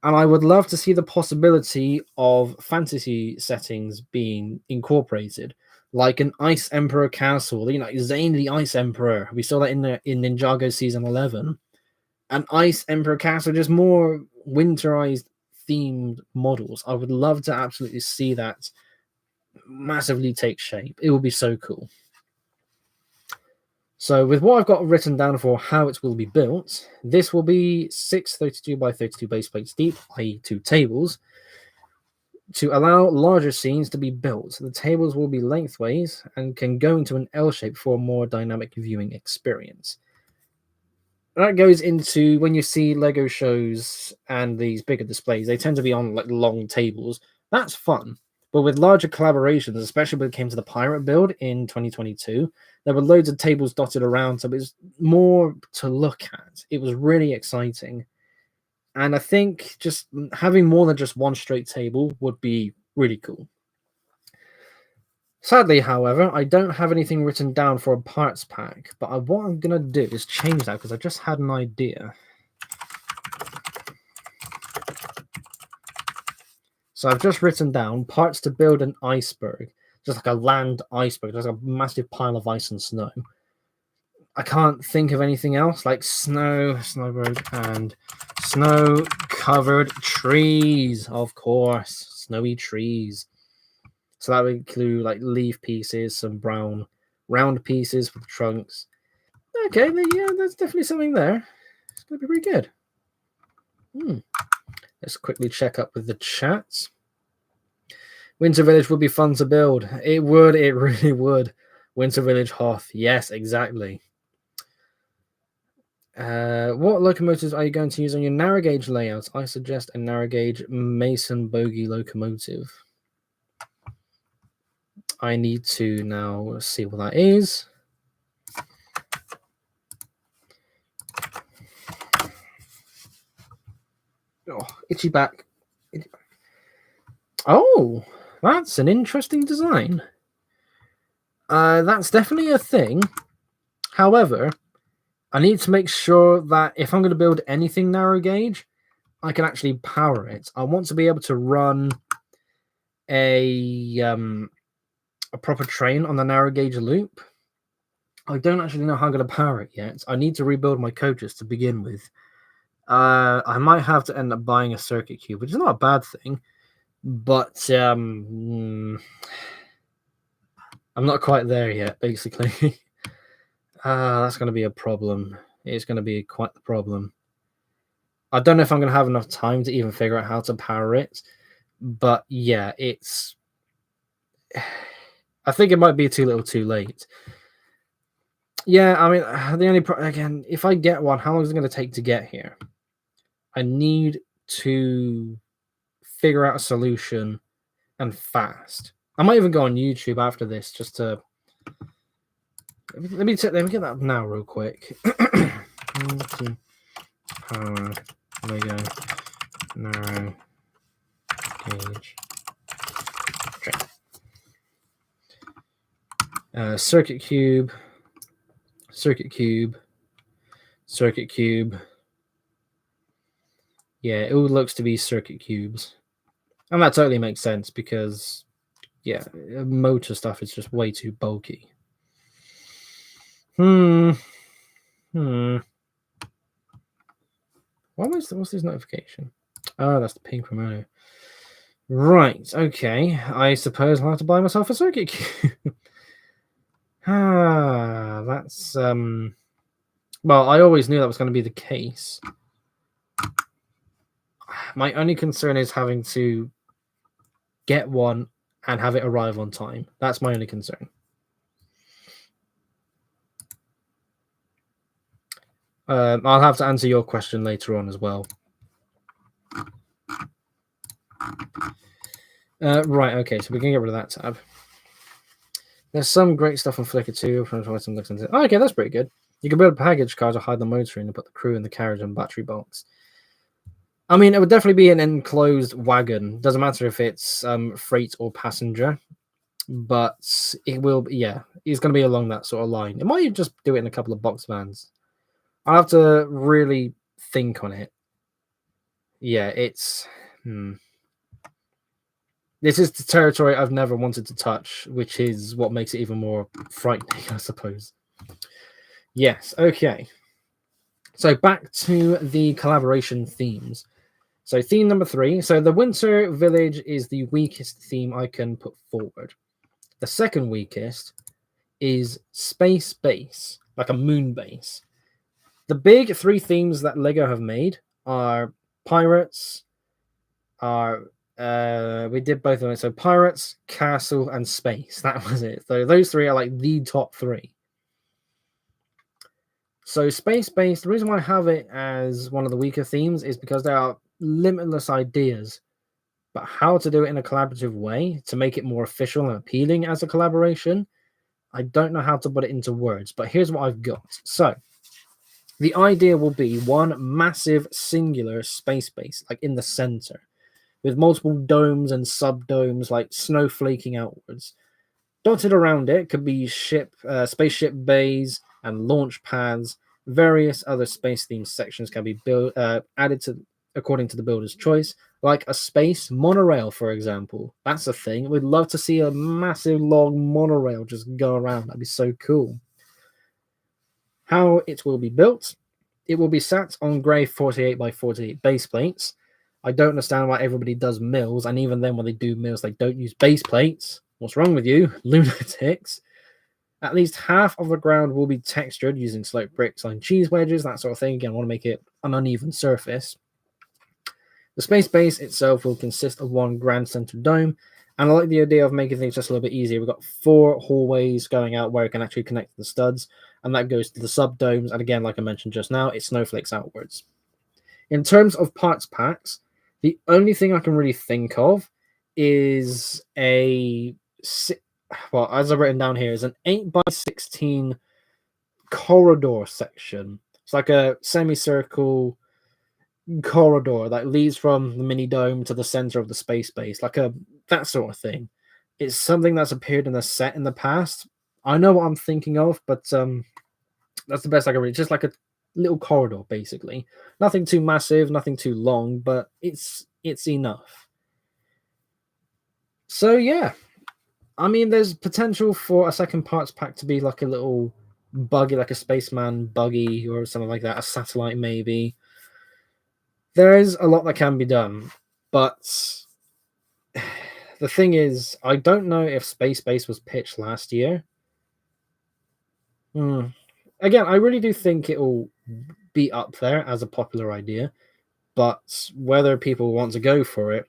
And I would love to see the possibility of fantasy settings being incorporated, like an Ice Emperor castle. You know, Zane the Ice Emperor. We saw that in Ninjago Season 11. An Ice Emperor castle, just more winterized themed models. I would love to absolutely see that massively take shape. It would be so cool. So with what I've got written down for how it will be built, this will be 6 32 by 32 base plates deep, i.e. 2 tables, to allow larger scenes to be built. The tables will be lengthways and can go into an L shape for a more dynamic viewing experience. That goes into when you see LEGO shows and these bigger displays, they tend to be on like long tables. That's fun. But with larger collaborations, especially when it came to the pirate build in 2022, there were loads of tables dotted around, so it was more to look at. It was really exciting. And I think just having more than just one straight table would be really cool. Sadly, however, I don't have anything written down for a parts pack, but what I'm going to do is change that because I just had an idea. So I've just written down parts to build an iceberg, just like a land iceberg, just a massive pile of ice and snow. I can't think of anything else like snowbird, and snow-covered trees, of course, snowy trees. So that would include like leaf pieces, some brown round pieces for the trunks. Okay, yeah, there's definitely something there. It's going to be pretty good. Let's quickly check up with the chat. Winter Village would be fun to build. It would, it really would. Winter Village Hoth. Yes, exactly. What locomotives are you going to use on your narrow gauge layouts? I suggest a narrow gauge Mason bogie locomotive. I need to now see what that is. Oh, itchy back. Oh, that's an interesting design. That's definitely a thing. However, I need to make sure that if I'm going to build anything narrow gauge, I can actually power it. I want to be able to run a proper train on the narrow gauge loop. I don't actually know how I'm going to power it yet. I need to rebuild my coaches to begin with. I might have to end up buying a circuit cube, which is not a bad thing, but I'm not quite there yet, basically. That's going to be a problem. It's going to be quite the problem. I don't know if I'm going to have enough time to even figure out how to power it, but yeah, it's... I think it might be too little too late. Yeah, I mean, the only again, if I get one, how long is it going to take to get here? I need to figure out a solution and fast. I might even go on YouTube after this just to let me get that up now real quick. Power Lego narrow gauge. Okay. Circuit cube. Yeah, it all looks to be circuit cubes. And that totally makes sense because, yeah, motor stuff is just way too bulky. What's this notification? Oh, that's the ping from earlier. Right, okay. I suppose I'll have to buy myself a circuit cube. That's well, I always knew that was going to be the case. My only concern is having to get one and have it arrive on time. That's my only concern. I'll have to answer your question later on as well. Right, okay, so we can get rid of that tab. There's some great stuff on Flickr too. Oh, okay, that's pretty good. You can build a package car to hide the motor in and put the crew in the carriage and battery box. I mean, it would definitely be an enclosed wagon. Doesn't matter if it's freight or passenger, but it will be, yeah, it's going to be along that sort of line. It might just do it in a couple of box vans. I'll have to really think on it. Yeah, it's... This is the territory I've never wanted to touch, which is what makes it even more frightening, I suppose. Yes, okay. So back to the collaboration themes. So theme number 3. So the Winter Village is the weakest theme I can put forward. The second weakest is Space Base, like a moon base. The big 3 themes that LEGO have made are pirates, we did both of them. So pirates, castle, and space. That was it. So those 3 are like the top 3. So space base, the reason why I have it as one of the weaker themes is because there are limitless ideas, but how to do it in a collaborative way to make it more official and appealing as a collaboration, I don't know how to put it into words, but here's what I've got. So the idea will be one massive singular space base, like in the center, with multiple domes and sub-domes, like snowflaking outwards. Dotted around it could be spaceship bays and launch pads. Various other space-themed sections can be added to according to the builder's choice, like a space monorail, for example. That's a thing. We'd love to see a massive, long monorail just go around. That'd be so cool. How it will be built. It will be sat on grey 48 by 48 base plates. I don't understand why everybody does mills, and even then when they do mills, they don't use base plates. What's wrong with you, lunatics? At least half of the ground will be textured using slope bricks and cheese wedges, that sort of thing. Again, I want to make it an uneven surface. The space base itself will consist of one grand center dome, and I like the idea of making things just a little bit easier. We've got 4 hallways going out where it can actually connect to the studs, and that goes to the sub-domes, and again, like I mentioned just now, it snowflakes outwards. In terms of parts packs, the only thing I can really think of is well, as I've written down here, is an 8 by 16 corridor section. It's like a semicircle corridor that leads from the mini dome to the center of the space base, like that sort of thing. It's something that's appeared in a set in the past. I know what I'm thinking of, but that's the best I can read. Just like a little corridor, basically. Nothing too massive, nothing too long, but it's enough. So yeah, I mean, there's potential for a second parts pack to be like a little buggy, like a spaceman buggy or something like that, a satellite maybe. There is a lot that can be done, but the thing is, I don't know if Space Base was pitched last year. Again, I really do think it'll be up there as a popular idea, but whether people want to go for it,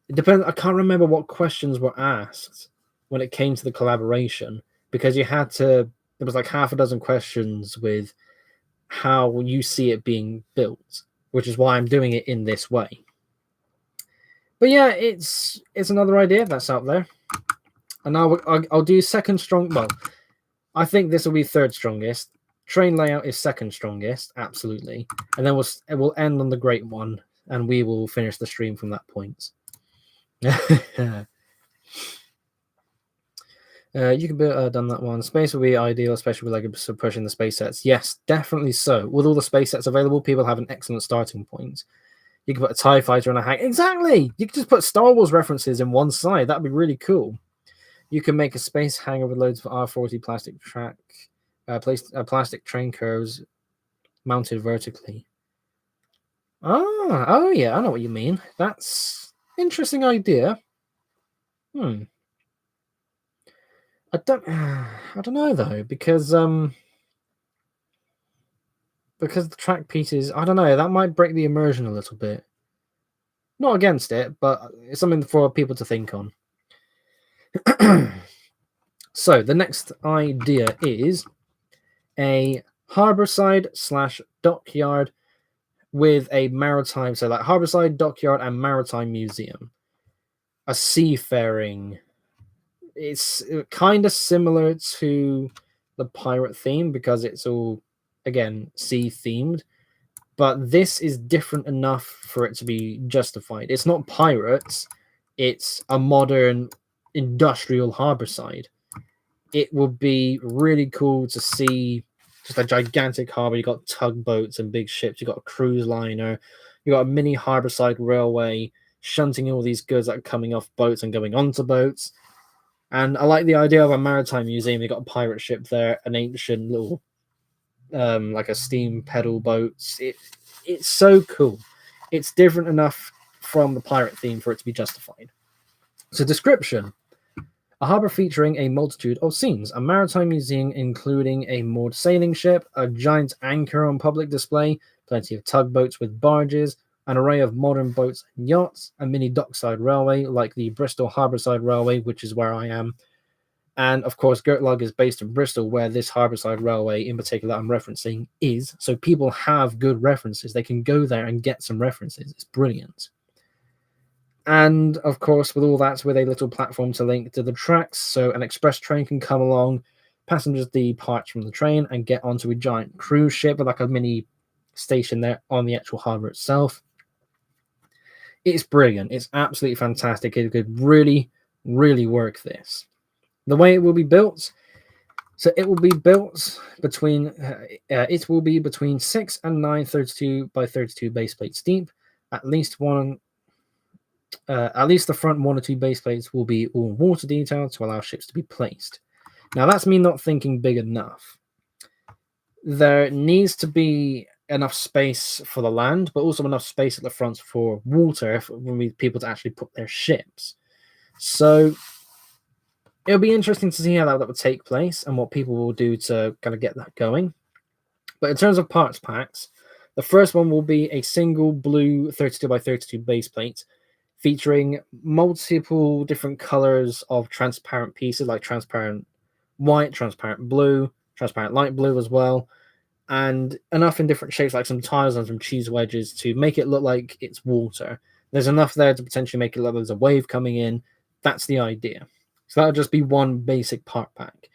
it depends. I can't remember what questions were asked when it came to the collaboration, because there was like half a dozen questions with how you see it being built. which is why I'm doing it in this way. But yeah, it's another idea that's out there. And now I'll do second strong. Well, I think this will be third strongest. Train layout is second strongest, absolutely. And then we'll end on the great one, and we will finish the stream from that point. You could have done that one. Space would be ideal, especially with like pushing the space sets. Yes, definitely so. With all the space sets available, people have an excellent starting point. You could put a TIE fighter on a hack. Exactly! You could just put Star Wars references in one side. That'd be really cool. You can make a space hangar with loads of R40 plastic track, plastic train curves mounted vertically. Oh yeah, I know what you mean. That's interesting idea. I don't know though, because the track pieces, I don't know, that might break the immersion a little bit. Not against it, but it's something for people to think on. So the next idea is a harborside / dockyard with a maritime, so like harborside, dockyard, and maritime museum. A seafaring. It's kind of similar to the pirate theme because it's all, again, sea themed, but this is different enough for it to be justified. It's not pirates, it's a modern industrial harborside. It would be really cool to see just a gigantic harbor. You got tugboats and big ships, you got a cruise liner, you got a mini harborside railway shunting all these goods that are coming off boats and going onto boats. And I like the idea of a maritime museum. You got a pirate ship there, an ancient little like a steam pedal boats. It's so cool. It's different enough from the pirate theme for it to be justified. So description. A harbour featuring a multitude of scenes, a maritime museum including a moored sailing ship, a giant anchor on public display, plenty of tugboats with barges, an array of modern boats and yachts, a mini dockside railway like the Bristol Harbourside Railway, which is where I am. And of course, Gertlug is based in Bristol, where this Harbourside Railway in particular I'm referencing is. So people have good references. They can go there and get some references. It's brilliant. And of course, with all that, with a little platform to link to the tracks, so an express train can come along, passengers depart from the train and get onto a giant cruise ship with like a mini station there on the actual harbour itself. It's brilliant. It's absolutely fantastic. It could really, really work this. The way it will be built, so it will be built between 6 and 9 32 by 32 base plates deep. At least the front 1 or 2 base plates will be all water detail to allow ships to be placed. Now that's me not thinking big enough. There needs to be enough space for the land, but also enough space at the front for water for people to actually put their ships. So it'll be interesting to see how that would take place and what people will do to kind of get that going. But in terms of parts packs, the first one will be a single blue 32 by 32 base plate featuring multiple different colors of transparent pieces, like transparent white, transparent blue, transparent light blue as well, and enough in different shapes, like some tiles and some cheese wedges, to make it look like it's water. There's enough there to potentially make it look like there's a wave coming in. That's the idea. So that'll just be one basic part pack.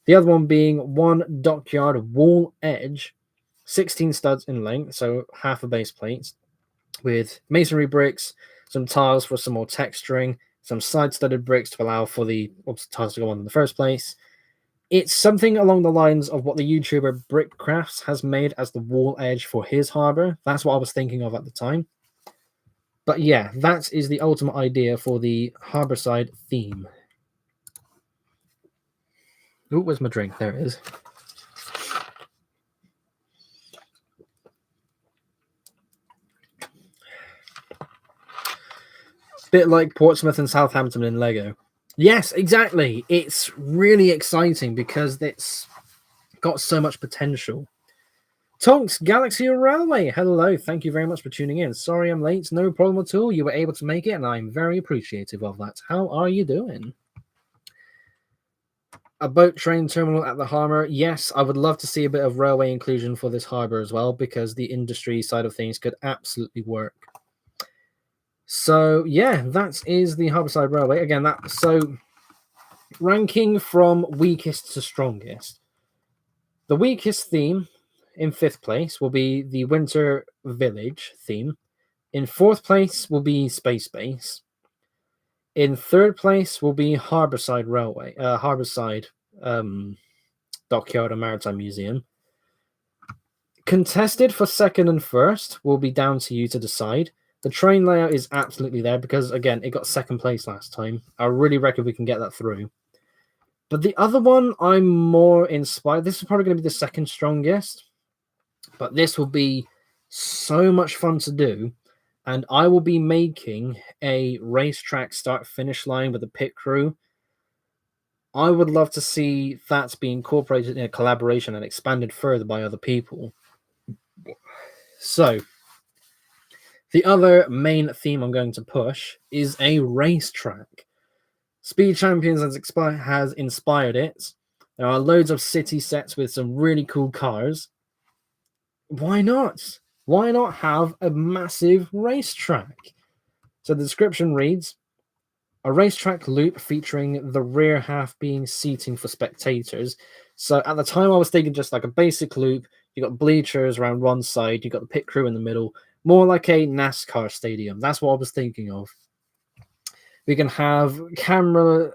The other one being one dockyard wall edge, 16 studs in length, so half a base plate, with masonry bricks, some tiles for some more texturing, some side-studded bricks to allow for the tiles to go on in the first place. It's something along the lines of what the YouTuber Brickcrafts has made as the wall edge for his harbour. That's what I was thinking of at the time. But yeah, that is the ultimate idea for the Harbourside theme. Oh, where's my drink? There it is. Bit like Portsmouth and Southampton in Lego. Yes, exactly. It's really exciting because it's got so much potential. Tonks Galaxy Railway. Hello, thank you very much for tuning in. Sorry I'm late. No problem at all. You were able to make it, and I'm very appreciative of that. How are you doing? A boat train terminal at the harbour. Yes, I would love to see a bit of railway inclusion for this harbour as well, because the industry side of things could absolutely work. So yeah, that is the Harbourside Railway. Again, ranking from weakest to strongest. The weakest theme in 5th place will be the Winter Village theme. In 4th place will be Space Base. In 3rd place will be Harbourside Railway, Harbourside Dockyard and Maritime Museum. Contested for 2nd and 1st will be down to you to decide. The train layout is absolutely there because, again, it got 2nd place last time. I really reckon we can get that through. But the other one, I'm more inspired. This is probably going to be the 2nd strongest. But this will be so much fun to do. And I will be making a racetrack start-finish line with a pit crew. I would love to see that be incorporated in a collaboration and expanded further by other people. So, the other main theme I'm going to push is a racetrack. Speed Champions has inspired it. There are loads of city sets with some really cool cars. Why not? Why not have a massive racetrack? So the description reads, a racetrack loop featuring the rear half being seating for spectators. So at the time I was thinking just like a basic loop. You got bleachers around one side, you got the pit crew in the middle, more like a NASCAR stadium. That's what I was thinking of. We can have camera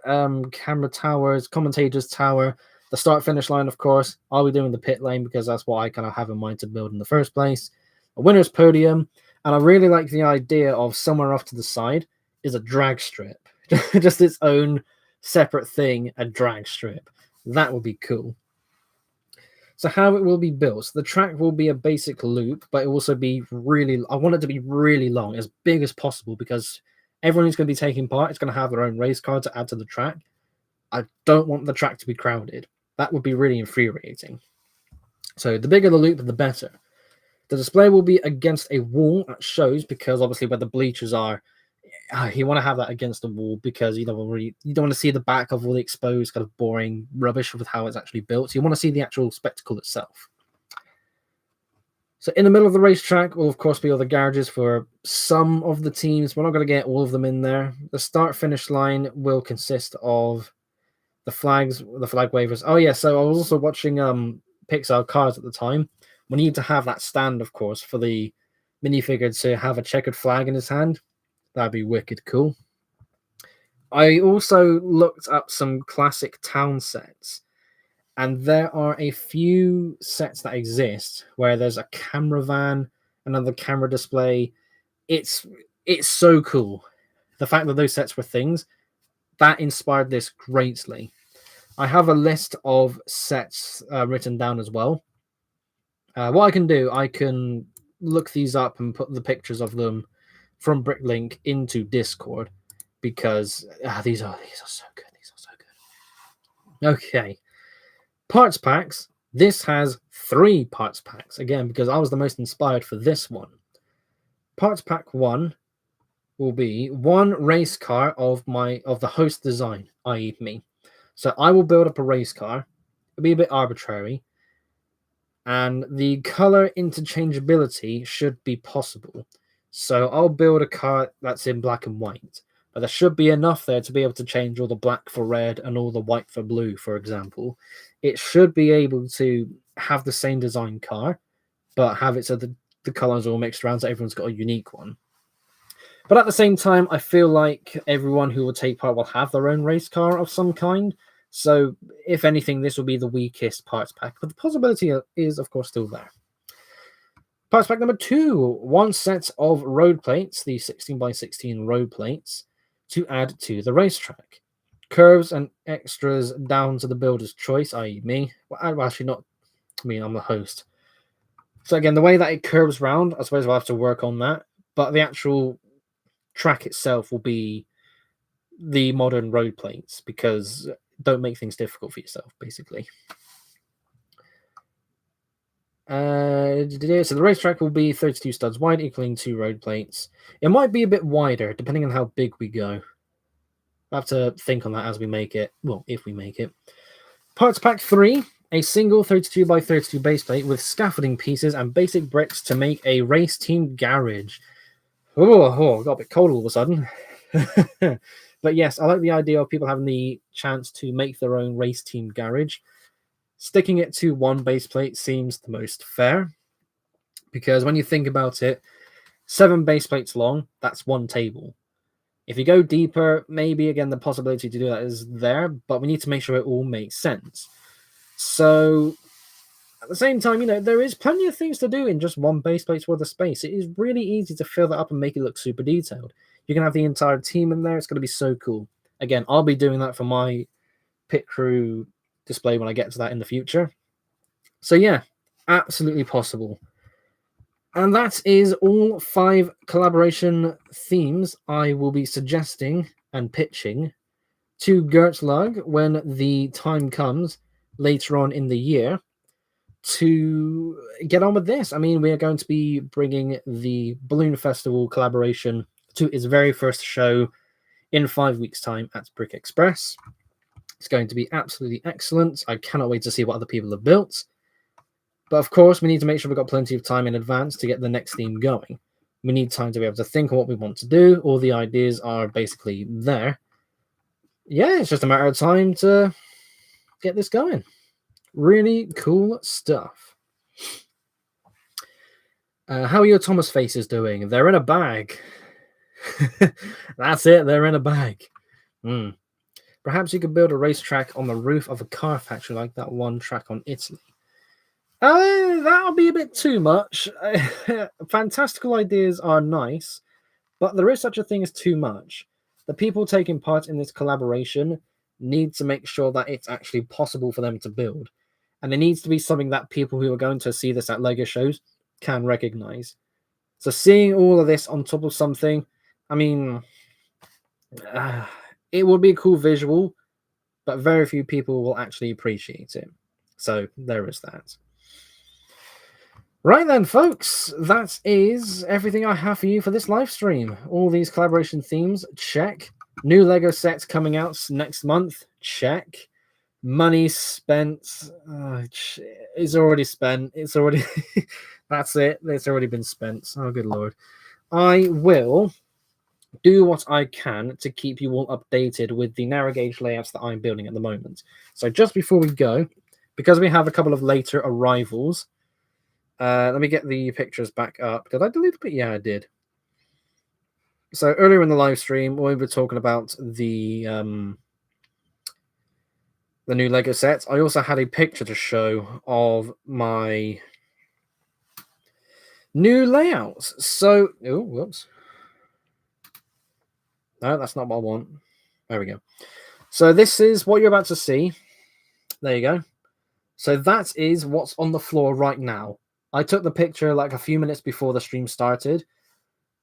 towers, commentators tower, the start finish line, of course. I'll be doing the pit lane because that's what I kind of have in mind to build in the first place. A winner's podium, and I really like the idea of somewhere off to the side is a drag strip. Just its own separate thing, a drag strip. That would be cool. So how it will be built. So the track will be a basic loop, but it will also be I want it to be really long, as big as possible, because everyone who's going to be taking part is going to have their own race car to add to the track. I don't want the track to be crowded. That would be really infuriating. So the bigger the loop, the better. The display will be against a wall at shows, because obviously where the bleachers are, you want to have that against the wall because you don't want to see the back of all the exposed kind of boring rubbish with how it's actually built. So you want to see the actual spectacle itself. So in the middle of the racetrack will, of course, be all the garages for some of the teams. We're not going to get all of them in there. The start-finish line will consist of the flag wavers. Oh, yeah, so I was also watching Pixar Cars at the time. We need to have that stand, of course, for the minifigure to have a checkered flag in his hand. That'd be wicked cool. I also looked up some classic town sets. And there are a few sets that exist where there's a camera van, another camera display. It's so cool. The fact that those sets were things, that inspired this greatly. I have a list of sets written down as well. What I can do, I can look these up and put the pictures of them from Bricklink into Discord, because these are so good. These are so good. Okay. Parts packs. This has 3 parts packs, again, because I was the most inspired for this one. Parts pack 1 will be 1 race car of the host design, i.e. me. So I will build up a race car. It'll be a bit arbitrary. And the color interchangeability should be possible. So I'll build a car that's in black and white. But there should be enough there to be able to change all the black for red and all the white for blue, for example. It should be able to have the same design car, but have it so the colors all mixed around so everyone's got a unique one. But at the same time, I feel like everyone who will take part will have their own race car of some kind. So if anything, this will be the weakest parts pack. But the possibility is, of course, still there. Parts pack number 2, 1 set of road plates, the 16x16 road plates, to add to the racetrack. Curves and extras down to the builder's choice, i.e. me. Well, actually not me, I'm the host. So again, the way that it curves round, I suppose we'll have to work on that. But the actual track itself will be the modern road plates, because don't make things difficult for yourself, basically. So the racetrack will be 32 studs wide, equaling 2 road plates. It might be a bit wider, depending on how big we go. I'll have to think on that as we make it. Well, if we make it. Parts pack 3, a single 32 by 32 base plate with scaffolding pieces and basic bricks to make a race team garage. Oh, got a bit cold all of a sudden. But yes, I like the idea of people having the chance to make their own race team garage. Sticking it to one base plate seems the most fair, because when you think about it, 7 base plates long, that's one table. If you go deeper, maybe again the possibility to do that is there, but we need to make sure it all makes sense. So at the same time, there is plenty of things to do in just one base plate's worth of space. It is really easy to fill that up and make it look super detailed. You can have the entire team in there. It's going to be so cool. Again, I'll be doing that for my pit crew display when I get to that in the future. So yeah, absolutely possible. And that is all 5 collaboration themes I will be suggesting and pitching to Gertlug when the time comes later on in the year to get on with this. I mean, we are going to be bringing the Balloon Festival collaboration to its very first show in 5 weeks' time at Brick Express. It's going to be absolutely excellent. I cannot wait to see what other people have built. But of course, we need to make sure we've got plenty of time in advance to get the next theme going. We need time to be able to think of what we want to do. All the ideas are basically there. Yeah, it's just a matter of time to get this going. Really cool stuff. How are your Thomas faces doing? They're in a bag. That's it, they're in a bag. Perhaps you could build a racetrack on the roof of a car factory like that one track on Italy. That'll be a bit too much. Fantastical ideas are nice, but there is such a thing as too much. The people taking part in this collaboration need to make sure that it's actually possible for them to build. And it needs to be something that people who are going to see this at LEGO shows can recognize. So seeing all of this on top of something, I mean, it would be a cool visual, but very few people will actually appreciate it. So there is that. Right then, folks, that is everything I have for you for this live stream. All these collaboration themes, check. New LEGO sets coming out next month, check. Money spent, it's already spent. It's already, that's it. It's already been spent. Oh, good Lord. I will do what I can to keep you all updated with the narrow gauge layouts that I'm building at the moment. So just before we go, because we have a couple of later arrivals, let me get the pictures back up. Did I delete it? Yeah, I did. So earlier in the live stream, we were talking about the new LEGO sets. I also had a picture to show of my new layouts. So, oh, whoops. No, that's not what I want. There we go. So this is what you're about to see. There you go. So that is what's on the floor right now. I took the picture like a few minutes before the stream started.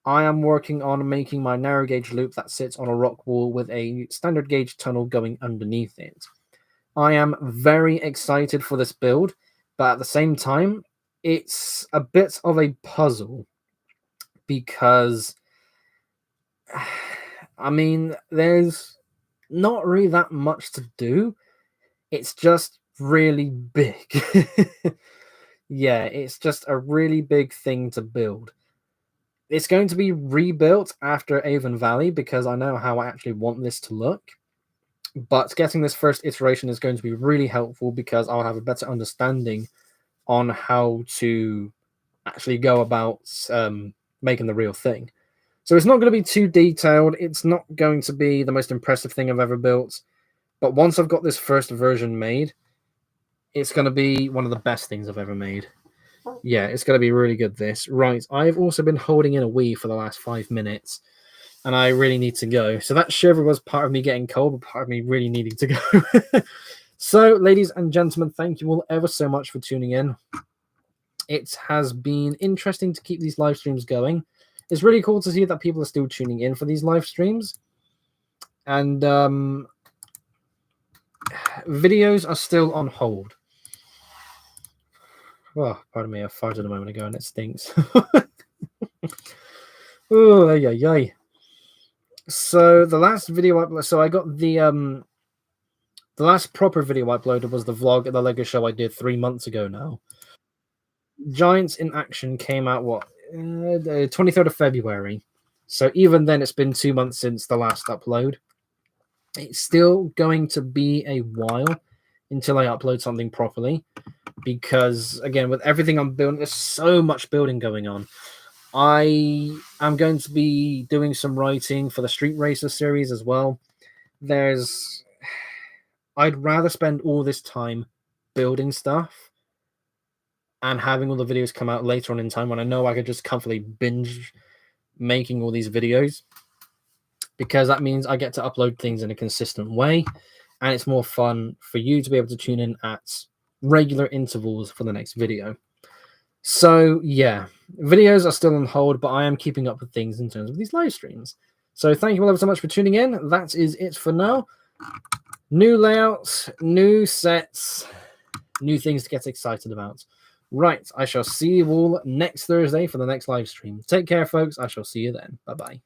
I am working on making my narrow gauge loop that sits on a rock wall with a standard gauge tunnel going underneath it. I am very excited for this build, but at the same time, it's a bit of a puzzle because, I mean, there's not really that much to do. It's just really big. Yeah, it's just a really big thing to build. It's going to be rebuilt after Avon Valley because I know how I actually want this to look. But getting this first iteration is going to be really helpful because I'll have a better understanding on how to actually go about making the real thing. So it's not going to be too detailed. It's not going to be the most impressive thing I've ever built. But once I've got this first version made, it's going to be one of the best things I've ever made. Yeah, it's going to be really good, this. Right, I've also been holding in a wee for the last 5 minutes, and I really need to go. So that shiver was part of me getting cold, but part of me really needing to go. So, ladies and gentlemen, thank you all ever so much for tuning in. It has been interesting to keep these live streams going. It's really cool to see that people are still tuning in for these live streams. And videos are still on hold. Oh, pardon me, I farted a moment ago and it stinks. Oh, yeah. So the last video, so I got the The last proper video I uploaded was the vlog at the Lego show I did 3 months ago now. Giants in Action came out, the 23rd of February. So even then, it's been 2 months since the last upload. It's still going to be a while until I upload something properly. Because, again, with everything I'm building, there's so much building going on. I am going to be doing some writing for the Street Racer series as well. I'd rather spend all this time building stuff and having all the videos come out later on in time when I know I could just comfortably binge making all these videos, because that means I get to upload things in a consistent way, and it's more fun for you to be able to tune in at regular intervals for the next video. So yeah, videos are still on hold, but I am keeping up with things in terms of these live streams. So thank you all ever so much for tuning in. That is it for now. New layouts, new sets, new things to get excited about. Right, I shall see you all next Thursday for the next live stream. Take care, folks. I shall see you then. Bye-bye.